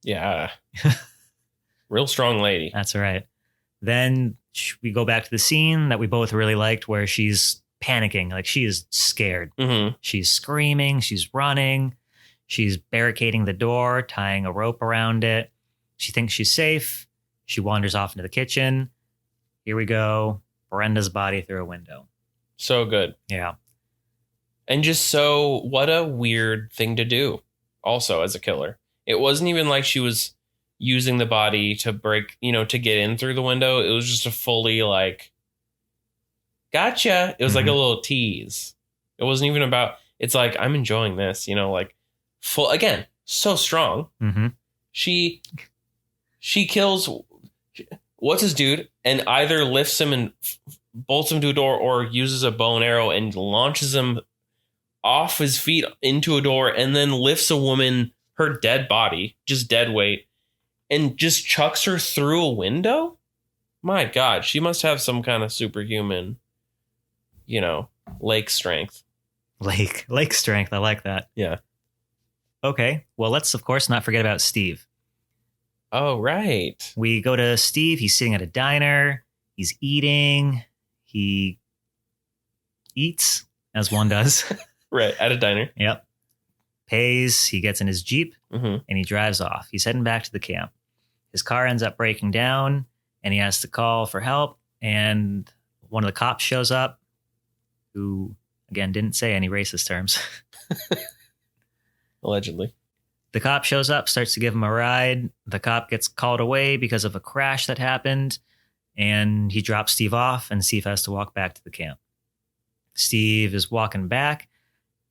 Yeah. Real strong lady. That's right. Then we go back to the scene that we both really liked where she's panicking. Like she is scared. Mm-hmm. She's screaming. She's running. She's barricading the door, tying a rope around it. She thinks she's safe. She wanders off into the kitchen. Here we go. Brenda's body through a window. So good. Yeah. And what a weird thing to do also as a killer. It wasn't even like she was using the body to break, to get in through the window. It was just a fully like, gotcha. It was like a little tease. It wasn't even about, it's like, I'm enjoying this, like full, again, so strong. Mm-hmm. She kills, what's his dude, and either lifts him and bolts him to a door or uses a bow and arrow and launches him off his feet into a door and then lifts a woman, her dead body, just dead weight, and just chucks her through a window. My God, she must have some kind of superhuman, lake strength. Lake strength. I like that. Yeah. Okay. Well, let's, of course, not forget about Steve. Oh, right. We go to Steve. He's sitting at a diner. He's eating. He eats, as one does. Right. At a diner. Yep. Pays. He gets in his Jeep and he drives off. He's heading back to the camp. His car ends up breaking down and he has to call for help. And one of the cops shows up who, again, didn't say any racist terms. Allegedly. The cop shows up, starts to give him a ride. The cop gets called away because of a crash that happened. And he drops Steve off and Steve has to walk back to the camp. Steve is walking back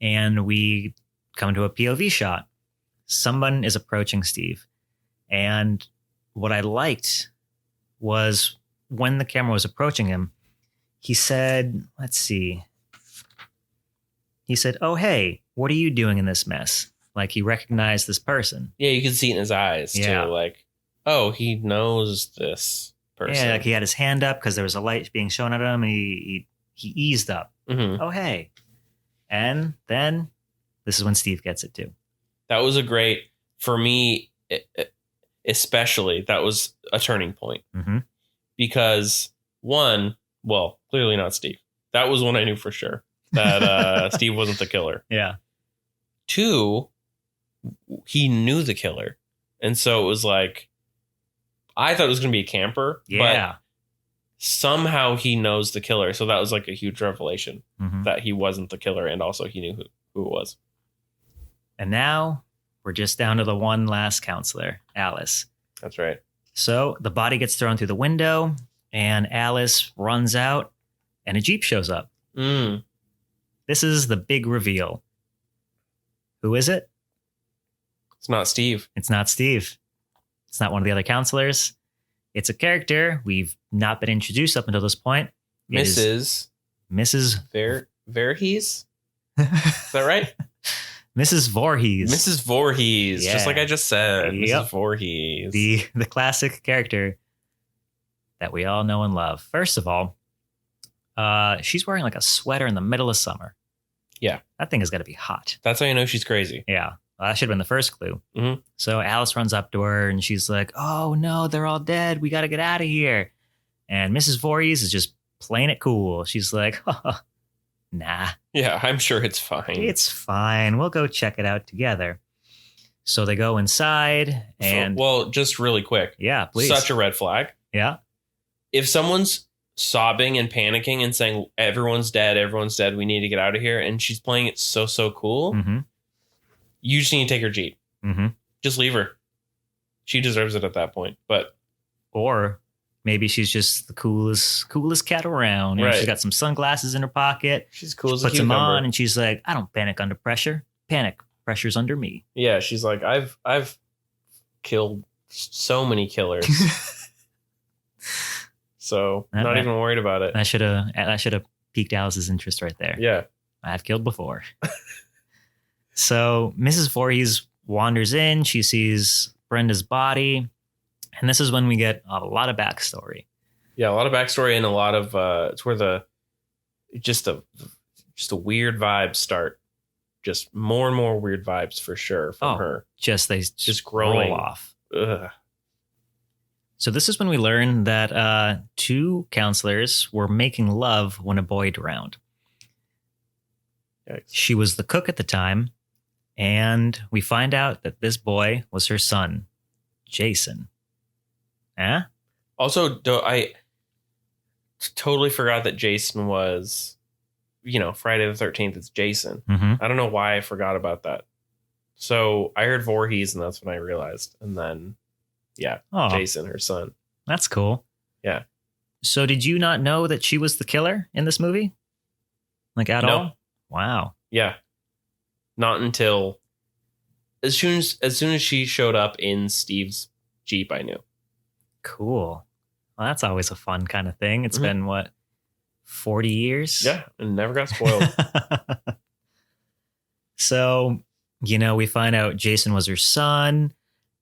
and we come to a POV shot. Someone is approaching Steve. And what I liked was when the camera was approaching him, he said, let's see. He said, "Oh, hey, what are you doing in this mess?" Like he recognized this person. Yeah, you can see it in his eyes too. Like, oh, he knows this person. Yeah, like he had his hand up because there was a light being shown at him and he eased up. Mm-hmm. Oh, hey. And then this is when Steve gets it too. That was a great, for me, especially, that was a turning point. Mm-hmm. Because one, well, clearly not Steve. That was one I knew for sure. That Steve wasn't the killer. Yeah. Two, he knew the killer. And so it was like, I thought it was going to be a camper. Yeah. But somehow he knows the killer. So that was like a huge revelation that he wasn't the killer. And also he knew who it was. And now we're just down to the one last counselor, Alice. That's right. So the body gets thrown through the window and Alice runs out and a Jeep shows up. This is the big reveal. Who is it? It's not Steve. It's not Steve. It's not one of the other counselors. It's a character we've not been introduced up until this point. It is Mrs. Voorhees? Is that right? Mrs. Voorhees. Mrs. Voorhees, Yeah. just like I just said. Yep. Mrs. Voorhees. The classic character that we all know and love. First of all, she's wearing like a sweater in the middle of summer. Yeah. That thing is going to be hot. That's how you know she's crazy. Yeah. Well, that should have been the first clue. Mhm. So Alice runs up to her and she's like, oh no, they're all dead. We got to get out of here. And Mrs. Voorhees is just playing it cool. She's like, oh, nah, Yeah, I'm sure it's fine. it's fine. We'll go check it out together. So they go inside and well, just really quick. yeah, please. Such a red flag. Yeah. If someone's sobbing and panicking and saying, everyone's dead, we need to get out of here, and she's playing it so cool, Mm-hmm. you just need to take her Jeep. Mm-hmm. Just leave her. She deserves it at that point. But Or maybe she's just the coolest cat around. You know, Right. she's got some sunglasses in her pocket. she's cool as a Puts them cucumber. on and she's like, I don't panic under pressure. Pressure's under me. Yeah, she's like, I've killed so many killers. So That- not that- even worried about it. That should have piqued Alice's interest right there. Yeah. I've killed before. So Mrs. Voorhees wanders in. She sees Brenda's body. And this is when we get a lot of backstory. Yeah, a lot of backstory and a lot of it's where the weird vibes start. Just more and more weird vibes for sure from her. They Just growing. roll off. Ugh. So this is when we learn that two counselors were making love when a boy drowned. Yikes. She was the cook at the time, and we find out that this boy was her son, Jason. Eh? Also, I totally forgot that Jason was, Friday the 13th. It's Jason. Mm-hmm. I don't know why I forgot about that. So I heard Voorhees, and that's when I realized. And then, yeah, Oh, Jason, her son. that's cool. Yeah. So did you not know that she was the killer in this movie? Like at No. all? Wow. Yeah. Not until as soon as she showed up in Steve's Jeep, I knew. Cool. Well, that's always a fun kind of thing. It's Mhm. been, what, 40 years? Yeah, and never got spoiled. So, we find out Jason was her son,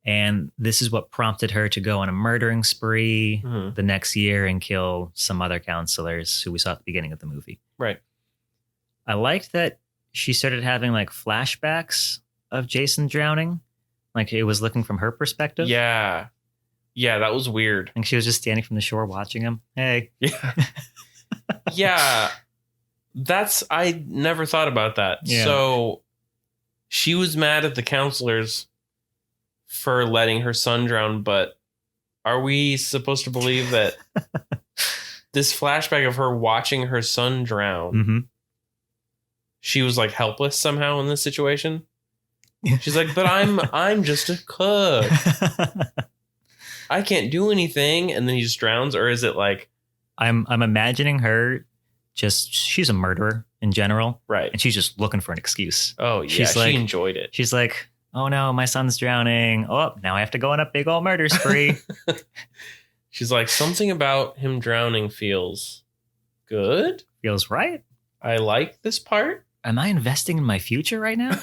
and this is what prompted her to go on a murdering spree Mhm. the next year and kill some other counselors who we saw at the beginning of the movie. Right. I liked that she started having like flashbacks of Jason drowning. Like it was looking from her perspective. Yeah. Yeah, that was weird. And she was just standing from the shore watching him. Hey. Yeah. Yeah. I never thought about that. Yeah. So she was mad at the counselors for letting her son drown, but are we supposed to believe that this flashback of her watching her son drown, Mm-hmm. she was like helpless somehow in this situation? She's like, but I'm just a cook. I can't do anything. And then he just drowns. Or is it like, I'm imagining her she's a murderer in general. right. And she's just looking for an excuse. Oh, yeah. She's She like- enjoyed it. She's like, oh no, my son's drowning. Oh, now I have to go on a big old murder spree. She's like, something about him drowning feels good. Feels right. I like this part. Am I investing in my future right now?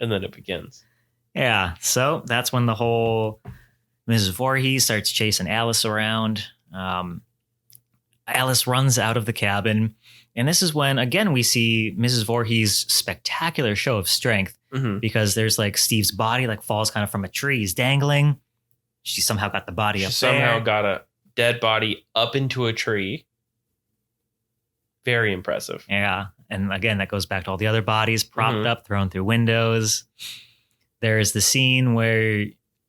And then it begins. Yeah. So that's when the whole Mrs. Voorhees starts chasing Alice around. Alice runs out of the cabin. And this is when, again, we see Mrs. Voorhees' spectacular show of strength Mm-hmm. because there's like Steve's body like falls kind of from a tree. He's dangling. She somehow got the body She up somehow there. got a dead body up into a tree. Very impressive. Yeah. And again, that goes back to all the other bodies propped Mhm. up, thrown through windows. There's the scene where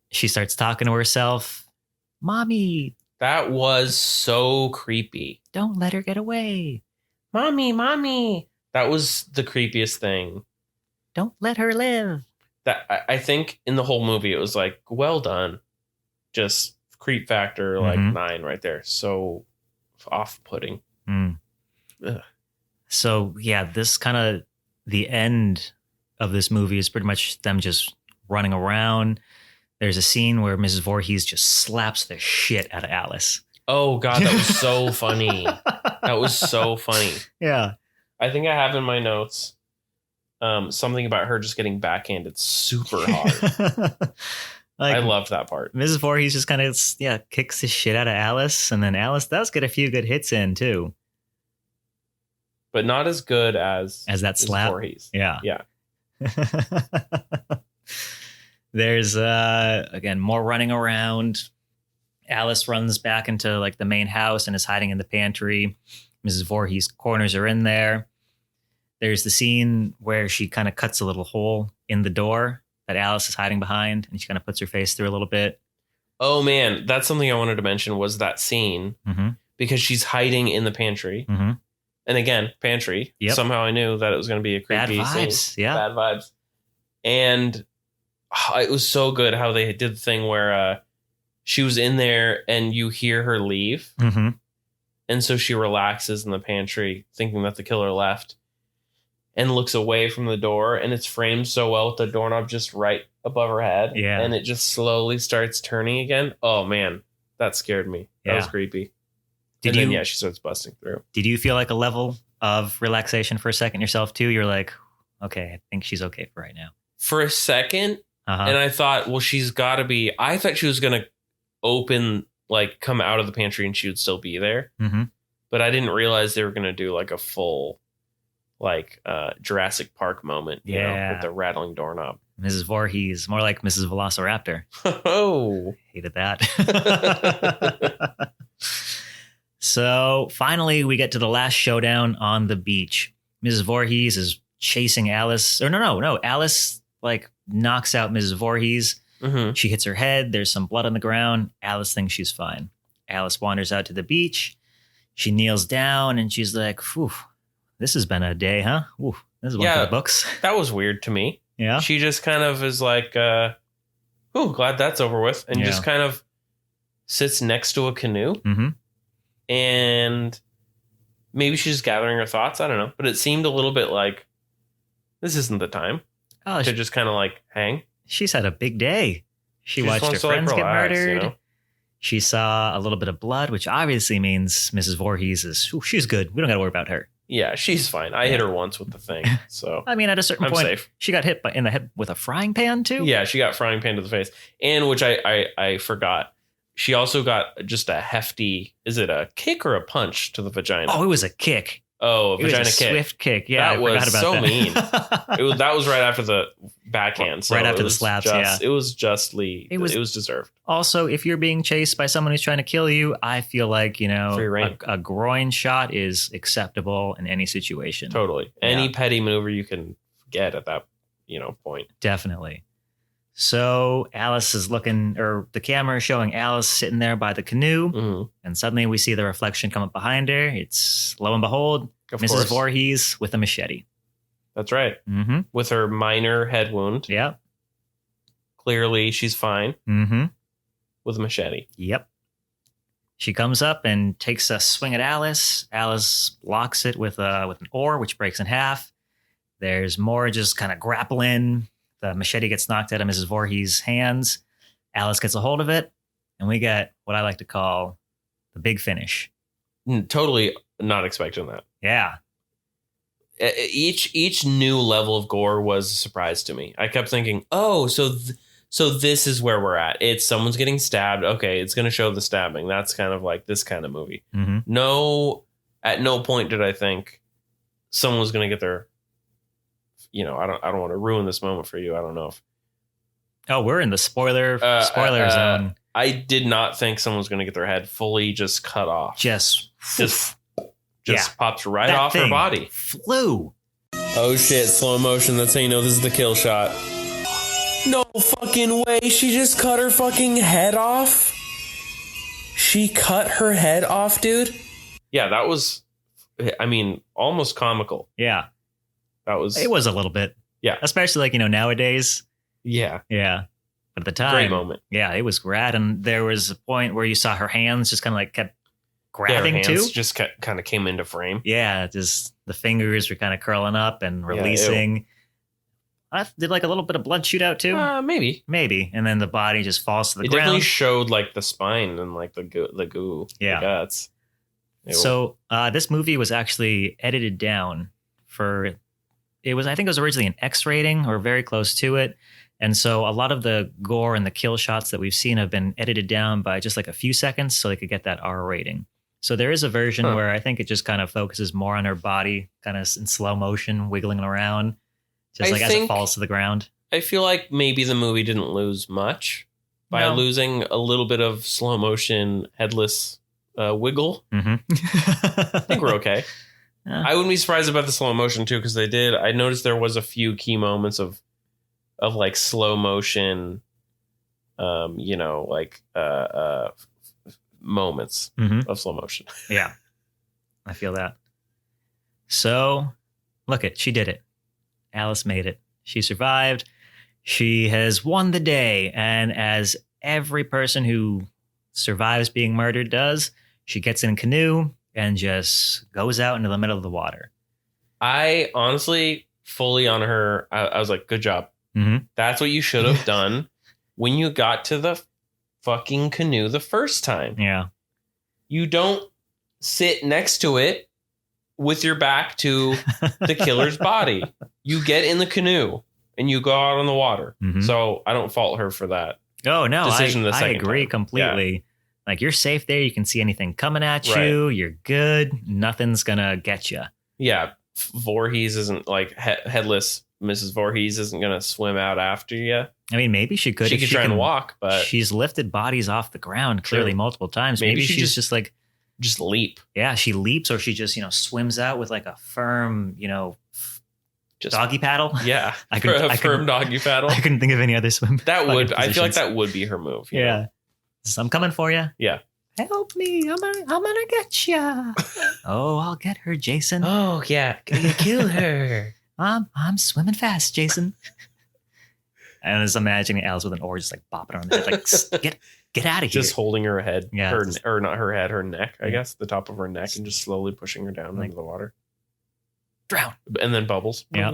she starts talking to herself. Mommy, That was so creepy. don't let her get away. Mommy. That was the creepiest thing. Don't let her live. That I think in the whole movie, it was like, well done. Just creep factor, like Mhm. 9 right there. So off-putting. Mm. Ugh. So, yeah, this kind of the end of this movie is pretty much them just running around. There's a scene where Mrs. Voorhees just slaps the shit out of Alice. Oh, God, that was so funny. That was so funny. Yeah. I think I have in my notes something about her just getting backhanded super hard. I loved that part. Mrs. Voorhees just kind of, kicks the shit out of Alice. And then Alice does get a few good hits in, too. But not as good as that slap. Voorhees. Yeah. Yeah. There's, again, more running around. Alice runs back into like the main house and is hiding in the pantry. Mrs. Voorhees corners her in there. There's the scene where she kind of cuts a little hole in the door that Alice is hiding behind, and she kind of puts her face through a little bit. Oh, man. That's something I wanted to mention was that scene because she's hiding in the pantry. Mm-hmm. And again, pantry. Yep. Somehow I knew that it was going to be a creepy Bad vibes. scene. Yeah. Bad vibes. And it was so good how they did the thing where she was in there and you hear her leave. Mm-hmm. And so she relaxes in the pantry thinking that the killer left and looks away from the door. And it's framed so well with the doorknob just right above her head. Yeah. And it just slowly starts turning again. Oh, man. That scared me. That was creepy. Then she starts busting through. Did you feel like a level of relaxation for a second yourself, too? You're like, okay, I think she's okay for right now. For a second. And I thought, well, she's got to be. I thought she was going to open, like come out of the pantry and she would still be there. Mm-hmm. But I didn't realize they were going to do like a full like Jurassic Park moment, you know, with the rattling doorknob. Mrs. Voorhees, more like Mrs. Velociraptor. Oh, hated that. So finally, we get to the last showdown on the beach. Mrs. Voorhees is chasing Alice. Or no. Alice like knocks out Mrs. Voorhees. Mm-hmm. She hits her head. There's some blood on the ground. Alice thinks she's fine. Alice wanders out to the beach. She kneels down and she's like, "Phew, this has been a day, huh? Ooh, this is one for the books." That was weird to me. Yeah. She just kind of is like, glad that's over with. And just kind of sits next to a canoe. Mm-hmm. And maybe she's gathering her thoughts. I don't know. But it seemed a little bit like this isn't the time to just kind of like hang. She's had a big day. She watched her friends get murdered. You know? She saw a little bit of blood, which obviously means Mrs. Voorhees she's good. We don't got to worry about her. Yeah, she's fine. I hit her once with the thing. So I mean, at a certain point, safe. She got hit in the head with a frying pan too. Yeah, she got frying pan to the face. And which I forgot. She also got just a hefty, is it a kick or a punch to the vagina? Oh, it was a kick. Oh, a vagina kick. Swift kick. Yeah, that was so mean. That was right after the backhand. So right after the slaps, It was it was deserved. Also, if you're being chased by someone who's trying to kill you, I feel like, a groin shot is acceptable in any situation. Totally. Any petty maneuver you can get at that, point. Definitely. So Alice is the camera is showing Alice sitting there by the canoe, and suddenly we see the reflection come up behind her. It's, lo and behold, Mrs. Voorhees with a machete. That's right. Mm-hmm. With her minor head wound. Yeah. Clearly, she's fine. Mm-hmm. With a machete. Yep. She comes up and takes a swing at Alice. Alice blocks it with an oar, which breaks in half. There's more just kind of grappling. The machete gets knocked out of Mrs. Voorhees' hands. Alice gets a hold of it, and we get what I like to call the big finish. Totally not expecting that. Yeah. Each new level of gore was a surprise to me. I kept thinking, so this is where we're at. It's someone's getting stabbed. Okay, it's going to show the stabbing. That's kind of like this kind of movie. Mm-hmm. No, at no point did I think someone was going to get their. I don't want to ruin this moment for you. I don't know if. Oh, we're in the spoiler zone. I did not think someone was going to get their head fully just cut off. Just pops right off her body. Flew. Oh shit! Slow motion. That's how you know this is the kill shot. No fucking way! She just cut her fucking head off. She cut her head off, dude. Yeah, that was. I mean, almost comical. Yeah. It was a little bit. Yeah. Especially nowadays. Yeah. Yeah. But at the time. Great moment. Yeah, it was rad. And there was a point where you saw her hands just kind of kept grabbing her hands too. Just kind of came into frame. Yeah. Just the fingers were kind of curling up and releasing. Did like a little bit of blood shoot out too? Maybe. Maybe. And then the body just falls to the It ground. definitely showed like the spine and like the goo, Yeah. the guts. So this movie was actually edited down for, I think it was originally an X rating or very close to it. And so a lot of the gore and the kill shots that we've seen have been edited down by just like a few seconds so they could get that R rating. So there is a version where I think it just kind of focuses more on her body, kind of in slow motion, wiggling around, just as it falls to the ground. I feel like maybe the movie didn't lose much by losing a little bit of slow motion headless wiggle. Mm-hmm. I think we're okay. Yeah. I wouldn't be surprised about the slow motion too, because I noticed there was a few key moments of like slow motion, moments of slow motion. Yeah, I feel that. So she did it. Alice made it. She survived. She has won the day. And as every person who survives being murdered does, she gets in a canoe and just goes out into the middle of the water. I honestly, fully on her, I was like, good job. Mm-hmm. That's what you should have done when you got to the fucking canoe the first time. Yeah. You don't sit next to it with your back to the killer's body. You get in the canoe and you go out on the water. Mm-hmm. So I don't fault her for that. Oh, no, I agree completely. Yeah. Like, you're safe there. You can see anything coming at you. You're good. Nothing's going to get you. Yeah. Voorhees isn't like headless. Mrs. Voorhees isn't going to swim out after you. I mean, maybe she could. She could try and walk, but she's lifted bodies off the ground clearly multiple times. Maybe she's just like, just leap. Yeah, she leaps, or she just, swims out with like a firm, just doggy paddle. Yeah, firm doggy paddle. I couldn't think of any other swim. I feel like that would be her move. Yeah. So I'm coming for you. Yeah. Help me. I'm gonna get you. Oh, I'll get her, Jason. Oh, yeah. Kill her. I'm swimming fast, Jason. And I was imagining Alice with an oar just like bopping her on the head, like, get out of here. Just holding her head, yeah, or not her head, her neck, I guess, the top of her neck, and just slowly pushing her down into the water. Drown. And then bubbles. Yeah.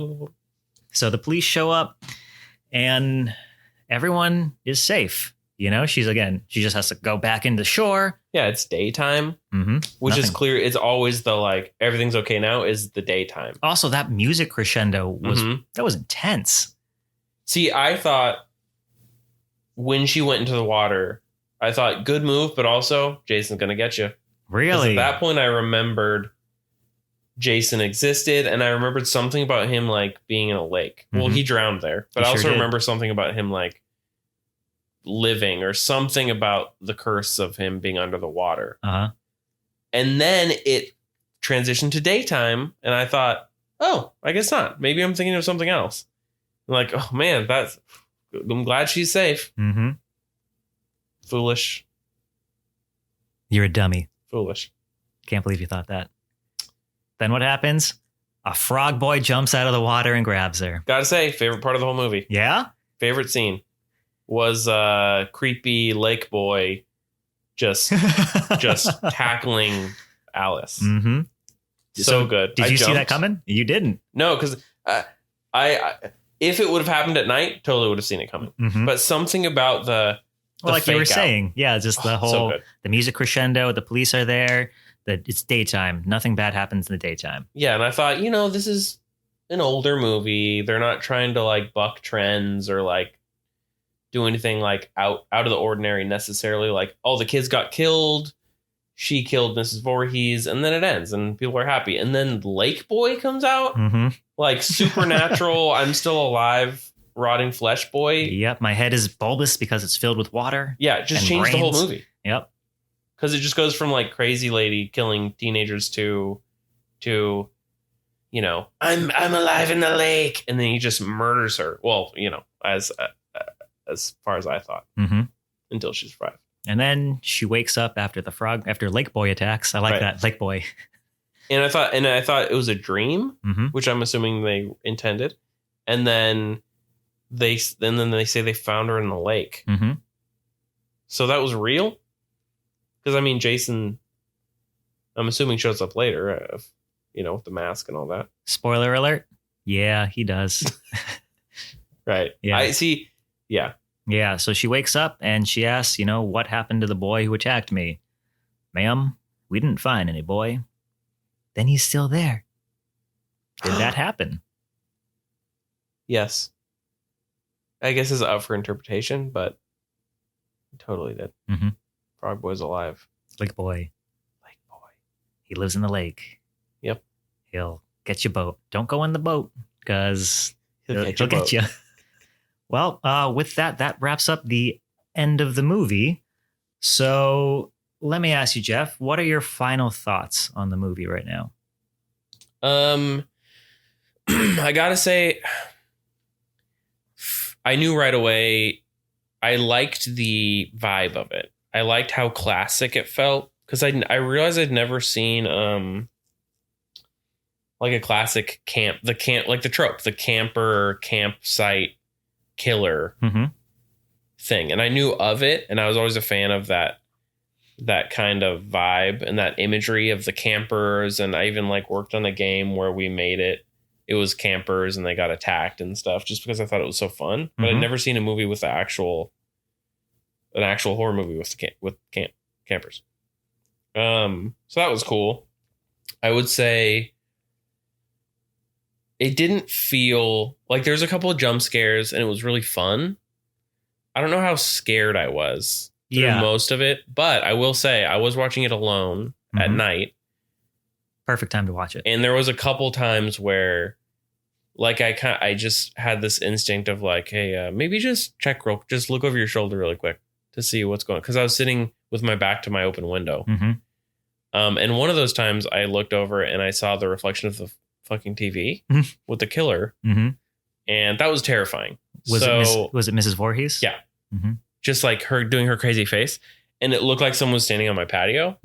So the police show up and everyone is safe. She just has to go back into shore. Yeah, it's daytime, which is clear. It's always the like, everything's okay now is the daytime. Also, that music crescendo was intense. See, I thought when she went into the water, I thought good move, but also Jason's going to get you. Really? At that point, I remembered Jason existed, and I remembered something about him like being in a lake. Well, he drowned there, but I also remember something about him like living, or something about the curse of him being under the water. And then it transitioned to daytime, and I thought, oh, I guess not. Maybe I'm thinking of something else. I'm like, oh man, I'm glad she's safe. Foolish. You're a dummy. Foolish. Can't believe you thought that. Then what happens? A frog boy jumps out of the water and grabs her. Gotta say, favorite part of the whole movie. Yeah? Favorite scene was creepy lake boy just tackling Alice. So good. Did you see that coming? You didn't. No, because I if it would have happened at night, totally would have seen it coming. But something about the like you were saying, yeah, just the whole the music crescendo. The police are there. That it's daytime. Nothing bad happens in the daytime. Yeah, and I thought, this is an older movie. They're not trying to like buck trends or like do anything like out of the ordinary necessarily. Like, oh, the kids got killed. She killed Mrs. Voorhees, and then it ends, and people are happy. And then Lake Boy comes out, like supernatural. I'm still alive, rotting flesh boy. Yep, my head is bulbous because it's filled with water. Yeah, it just changed the whole movie. Yep. Because it just goes from like crazy lady killing teenagers to I'm alive in the lake, and then he just murders her. Well, as far as I thought, until she survived. And then she wakes up after Lake Boy attacks. I like that, Lake Boy. And I thought it was a dream, which I'm assuming they intended. And then they say they found her in the lake. So that was real. Because I mean, Jason, I'm assuming shows up later, with the mask and all that. Spoiler alert. Yeah, he does. Right. Yeah. I see. Yeah. Yeah. So she wakes up and she asks, what happened to the boy who attacked me? Ma'am, we didn't find any boy. Then he's still there. Did that happen? Yes. I guess it's up for interpretation, but it totally did. Mm-hmm. Frog Boy's alive. Lake boy. Lake Boy. He lives in the lake. Yep. He'll get your boat. Don't go in the boat because he'll get boat. you. Well, with that wraps up the end of the movie. So let me ask you, Jeff, what are your final thoughts on the movie right now? I gotta say, I knew right away. I liked the vibe of it. I liked how classic it felt because I realized I'd never seen like a classic like the trope, the campsite killer thing, and I knew of it, and I was always a fan of that kind of vibe and that imagery of the campers, and I even like worked on a game where we made it was campers and they got attacked and stuff just because I thought it was so fun. But I'd never seen a movie with an actual horror movie with campers. So that was cool. I would say it didn't feel like there's a couple of jump scares and it was really fun. I don't know how scared I was through most of it, but I will say I was watching it alone at night. Perfect time to watch it. And there was a couple times where like I just had this instinct of like, hey, maybe just look over your shoulder really quick to see what's going on. Because I was sitting with my back to my open window. And one of those times I looked over and I saw the reflection of the fucking TV with the killer. And that was terrifying. Was it Mrs. Voorhees? Yeah. Just like her doing her crazy face. And it looked like someone was standing on my patio.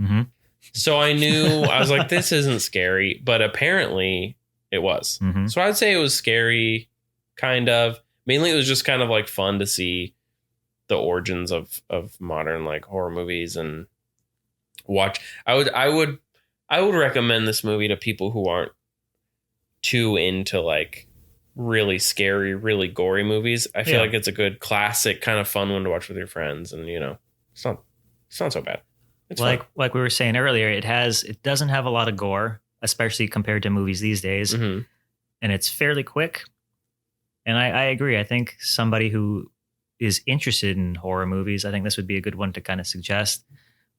So I knew, I was like, this isn't scary. But apparently it was. So I'd say it was scary, kind of. Mainly it was just kind of like fun to see the origins of modern like horror movies and watch. I would recommend this movie to people who aren't too into like really scary, really gory movies. I feel like it's a good classic kind of fun one to watch with your friends, and it's not so bad. It's like fun. Like we were saying earlier, it doesn't have a lot of gore, especially compared to movies these days, and it's fairly quick. And I agree. I think somebody who is interested in horror movies, I think this would be a good one to kind of suggest.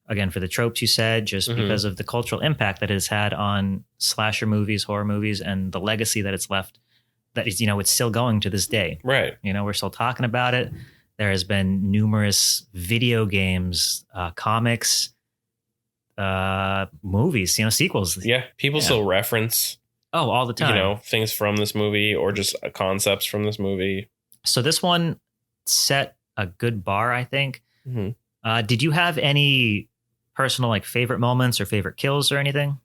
Again, for the tropes you said, just because of the cultural impact that it has had on slasher movies, horror movies, and the legacy that it's left. That is, it's still going to this day. Right. We're still talking about it. There has been numerous video games, comics, movies, sequels. Yeah. People still reference. Oh, all the time. Things from this movie or just concepts from this movie. So this one set a good bar, I think. Did you have any personal like favorite moments or favorite kills or anything?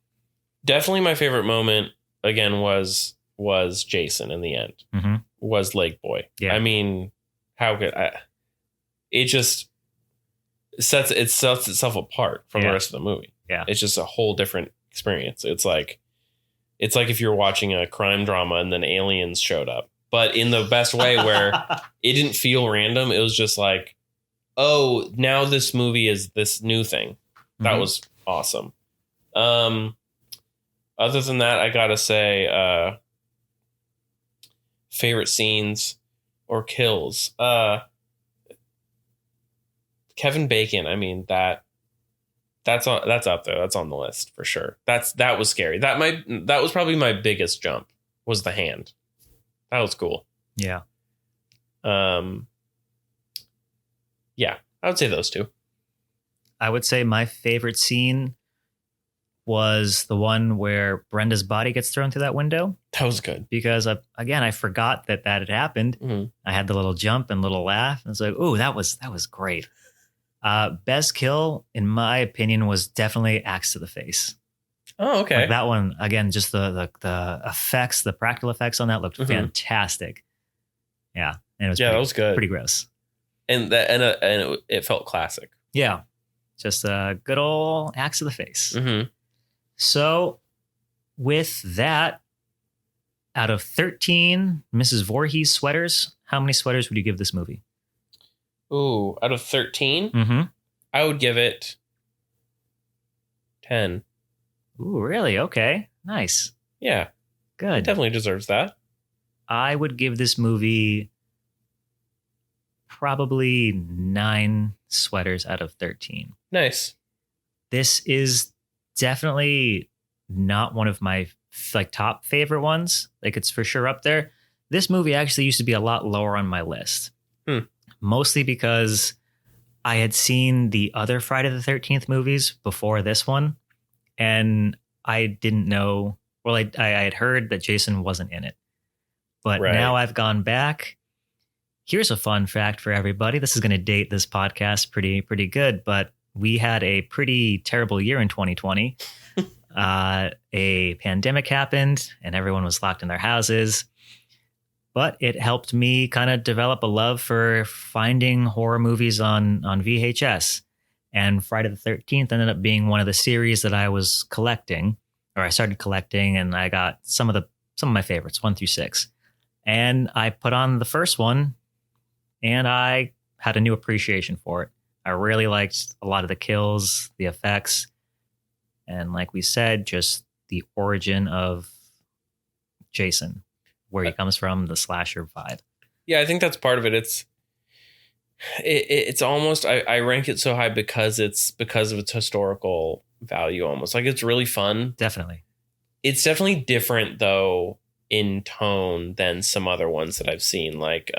Definitely my favorite moment, again, was Jason in the end. Was Lake Boy. Yeah. I mean, how could it just sets itself apart from the rest of the movie. Yeah. It's just a whole different experience. It's like if you're watching a crime drama and then aliens showed up, but in the best way where it didn't feel random. It was just like, oh, now this movie is this new thing. That was awesome. Other than that, I gotta say, favorite scenes or kills. Kevin Bacon. I mean, that's up there. That's on the list for sure. That was scary. That was probably my biggest jump, was the hand. That was cool. Yeah. Yeah, I would say those two. I would say my favorite scene was the one where Brenda's body gets thrown through that window. That was good. Because, I forgot that had happened. I had the little jump and little laugh. And it's like, oh, that was great. Best kill, in my opinion, was definitely axe to the face. Oh, okay. Like that one, again, just the effects, the practical effects on that looked fantastic. Yeah. And it was that was good. Pretty gross. And it felt classic. Yeah. Just a good old axe to the face. So with that, Out of 13 Mrs. Voorhees sweaters, how many sweaters would you give this movie? Ooh, out of 13, Mm-hmm. I would give it 10. Ooh, really? Okay. Nice. Yeah, it Good. definitely deserves that. I would give this movie probably 9 sweaters out of 13. Nice. This is definitely not one of my top favorite ones. Like, it's for sure up there. This movie actually used to be a lot lower on my list. Mostly because I had seen the other Friday the 13th movies before this one, and I didn't know. Well, I had heard that Jason wasn't in it, but Right. now I've gone back. Here's a fun fact for everybody. This is going to date this podcast pretty good, but we had a pretty terrible year in 2020. A pandemic happened, and everyone was locked in their houses. But it helped me kind of develop a love for finding horror movies on VHS. And Friday the 13th ended up being one of the series that I was collecting, or I started collecting, and I got some of my favorites, 1 through 6. And I put on the first one, and I had a new appreciation for it. I really liked a lot of the kills, the effects, and like we said, just the origin of Jason, where he comes from, the slasher vibe. Yeah, I think that's part of it. It's almost, I rank it so high because of its historical value almost. Like, it's really fun. Definitely. It's definitely different though in tone than some other ones that I've seen. Like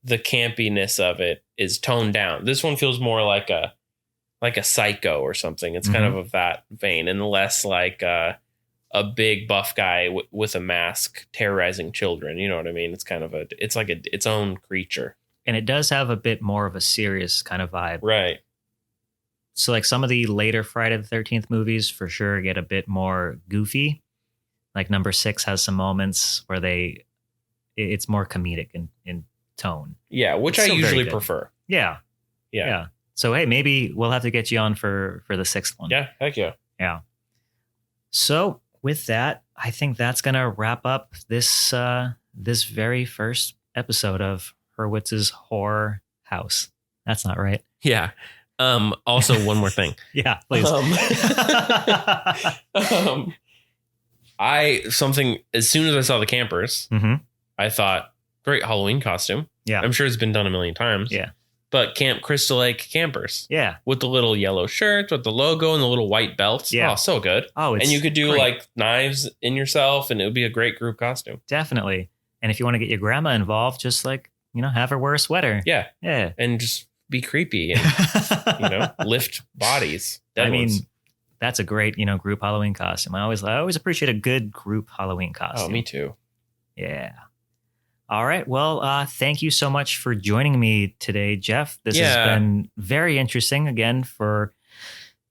the campiness of it is toned down. This one feels more like a Psycho or something. It's kind of that vein, and less like a big buff guy with a mask terrorizing children. You know what I mean? It's like its own creature. And it does have a bit more of a serious kind of vibe. Right. So like some of the later Friday the 13th movies for sure get a bit more goofy. Like number 6 has some moments where it's more comedic in tone. Yeah, which I usually prefer. Yeah. So hey, maybe we'll have to get you on for the 6th one. Yeah, heck yeah. Yeah. So with that, I think that's gonna wrap up this very first episode of Hurwitz's Horror House. That's not right. Yeah. Also, one more thing. Yeah, please. As soon as I saw the campers, I thought, great Halloween costume. Yeah. I'm sure it's been done a million times. Yeah. But Camp Crystal Lake campers. Yeah. With the little yellow shirts, with the logo and the little white belts. Yeah. Oh, so good. Oh, and you could do great. like knives in yourself, and it would be a great group costume. Definitely. And if you want to get your grandma involved, just have her wear a sweater. Yeah. Yeah. And just be creepy and, lift bodies. I mean, that's a great, group Halloween costume. I always appreciate a good group Halloween costume. Oh, me too. Yeah. All right. Well, thank you so much for joining me today, Jeff. This has been very interesting, again, for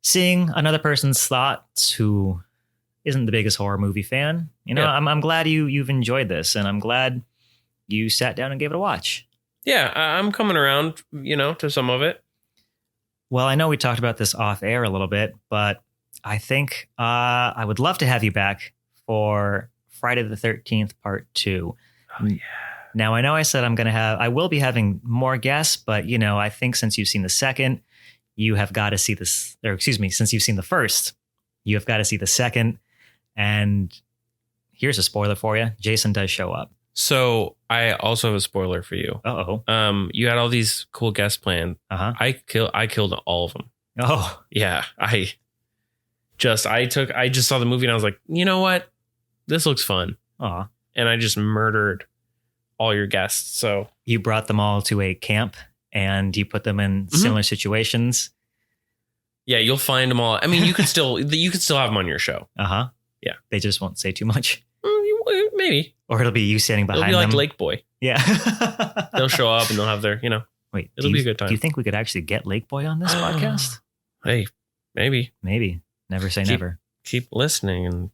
seeing another person's thoughts who isn't the biggest horror movie fan. I'm glad you've enjoyed this, and I'm glad you sat down and gave it a watch. Yeah, I'm coming around, to some of it. Well, I know we talked about this off air a little bit, but I think I would love to have you back for Friday the 13th part 2. Oh, yeah. Now, I know I said I will be having more guests, but, I think since you've seen the second, you have got to see this, or excuse me, since you've seen the first, you have got to see the second. And here's a spoiler for you. Jason does show up. So I also have a spoiler for you. Uh-oh. You had all these cool guests planned. Uh-huh. I killed all of them. Oh. Yeah. I just saw the movie and I was like, you know what? This looks fun. Aw. And I just murdered all your guests. So you brought them all to a camp and you put them in similar situations. Yeah, you'll find them all. I mean, you could still have them on your show. Uh-huh. Yeah. They just won't say too much. Maybe. Or it'll be you standing behind them. It'll be like Lake Boy. Yeah. They'll show up and they'll have their, Wait, it'll be a good time. Do you think we could actually get Lake Boy on this podcast? Hey, maybe. Maybe. Never say never. Keep listening and,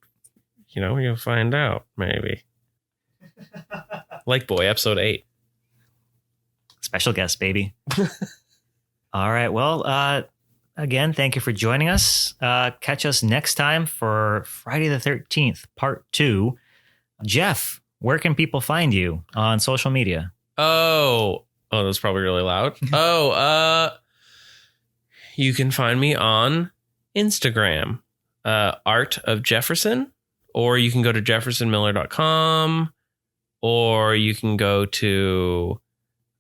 you'll find out. Maybe. Lake Boy, episode 8. Special guest, baby. All right. Well, again, thank you for joining us. Catch us next time for Friday the 13th, part 2. Jeff, where can people find you on social media? Oh, that's probably really loud. You can find me on Instagram, Art of Jefferson, or you can go to jeffersonmiller.com, or you can go to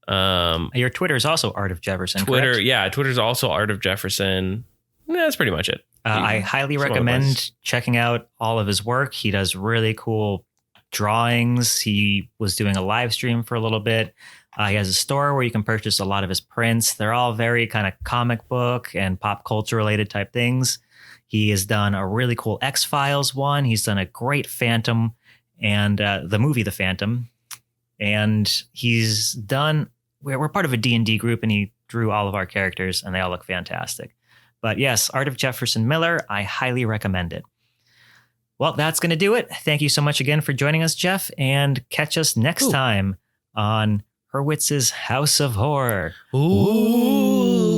Your Twitter is also Art of Jefferson. Twitter. Correct? Yeah, Twitter's also Art of Jefferson. That's pretty much it. I highly recommend checking out all of his work. He does really cool drawings. He was doing a live stream for a little bit. He has a store where you can purchase a lot of his prints. They're all very kind of comic book and pop culture related type things. He has done a really cool X-Files one. He's done a great Phantom and the movie The Phantom. And he's done, we're part of a D&D group, and he drew all of our characters, and they all look fantastic. But yes, Art of Jefferson Miller, I highly recommend it. Well, that's going to do it. Thank you so much again for joining us, Jeff, and catch us next time on Hurwitz's House of Horror. Ooh.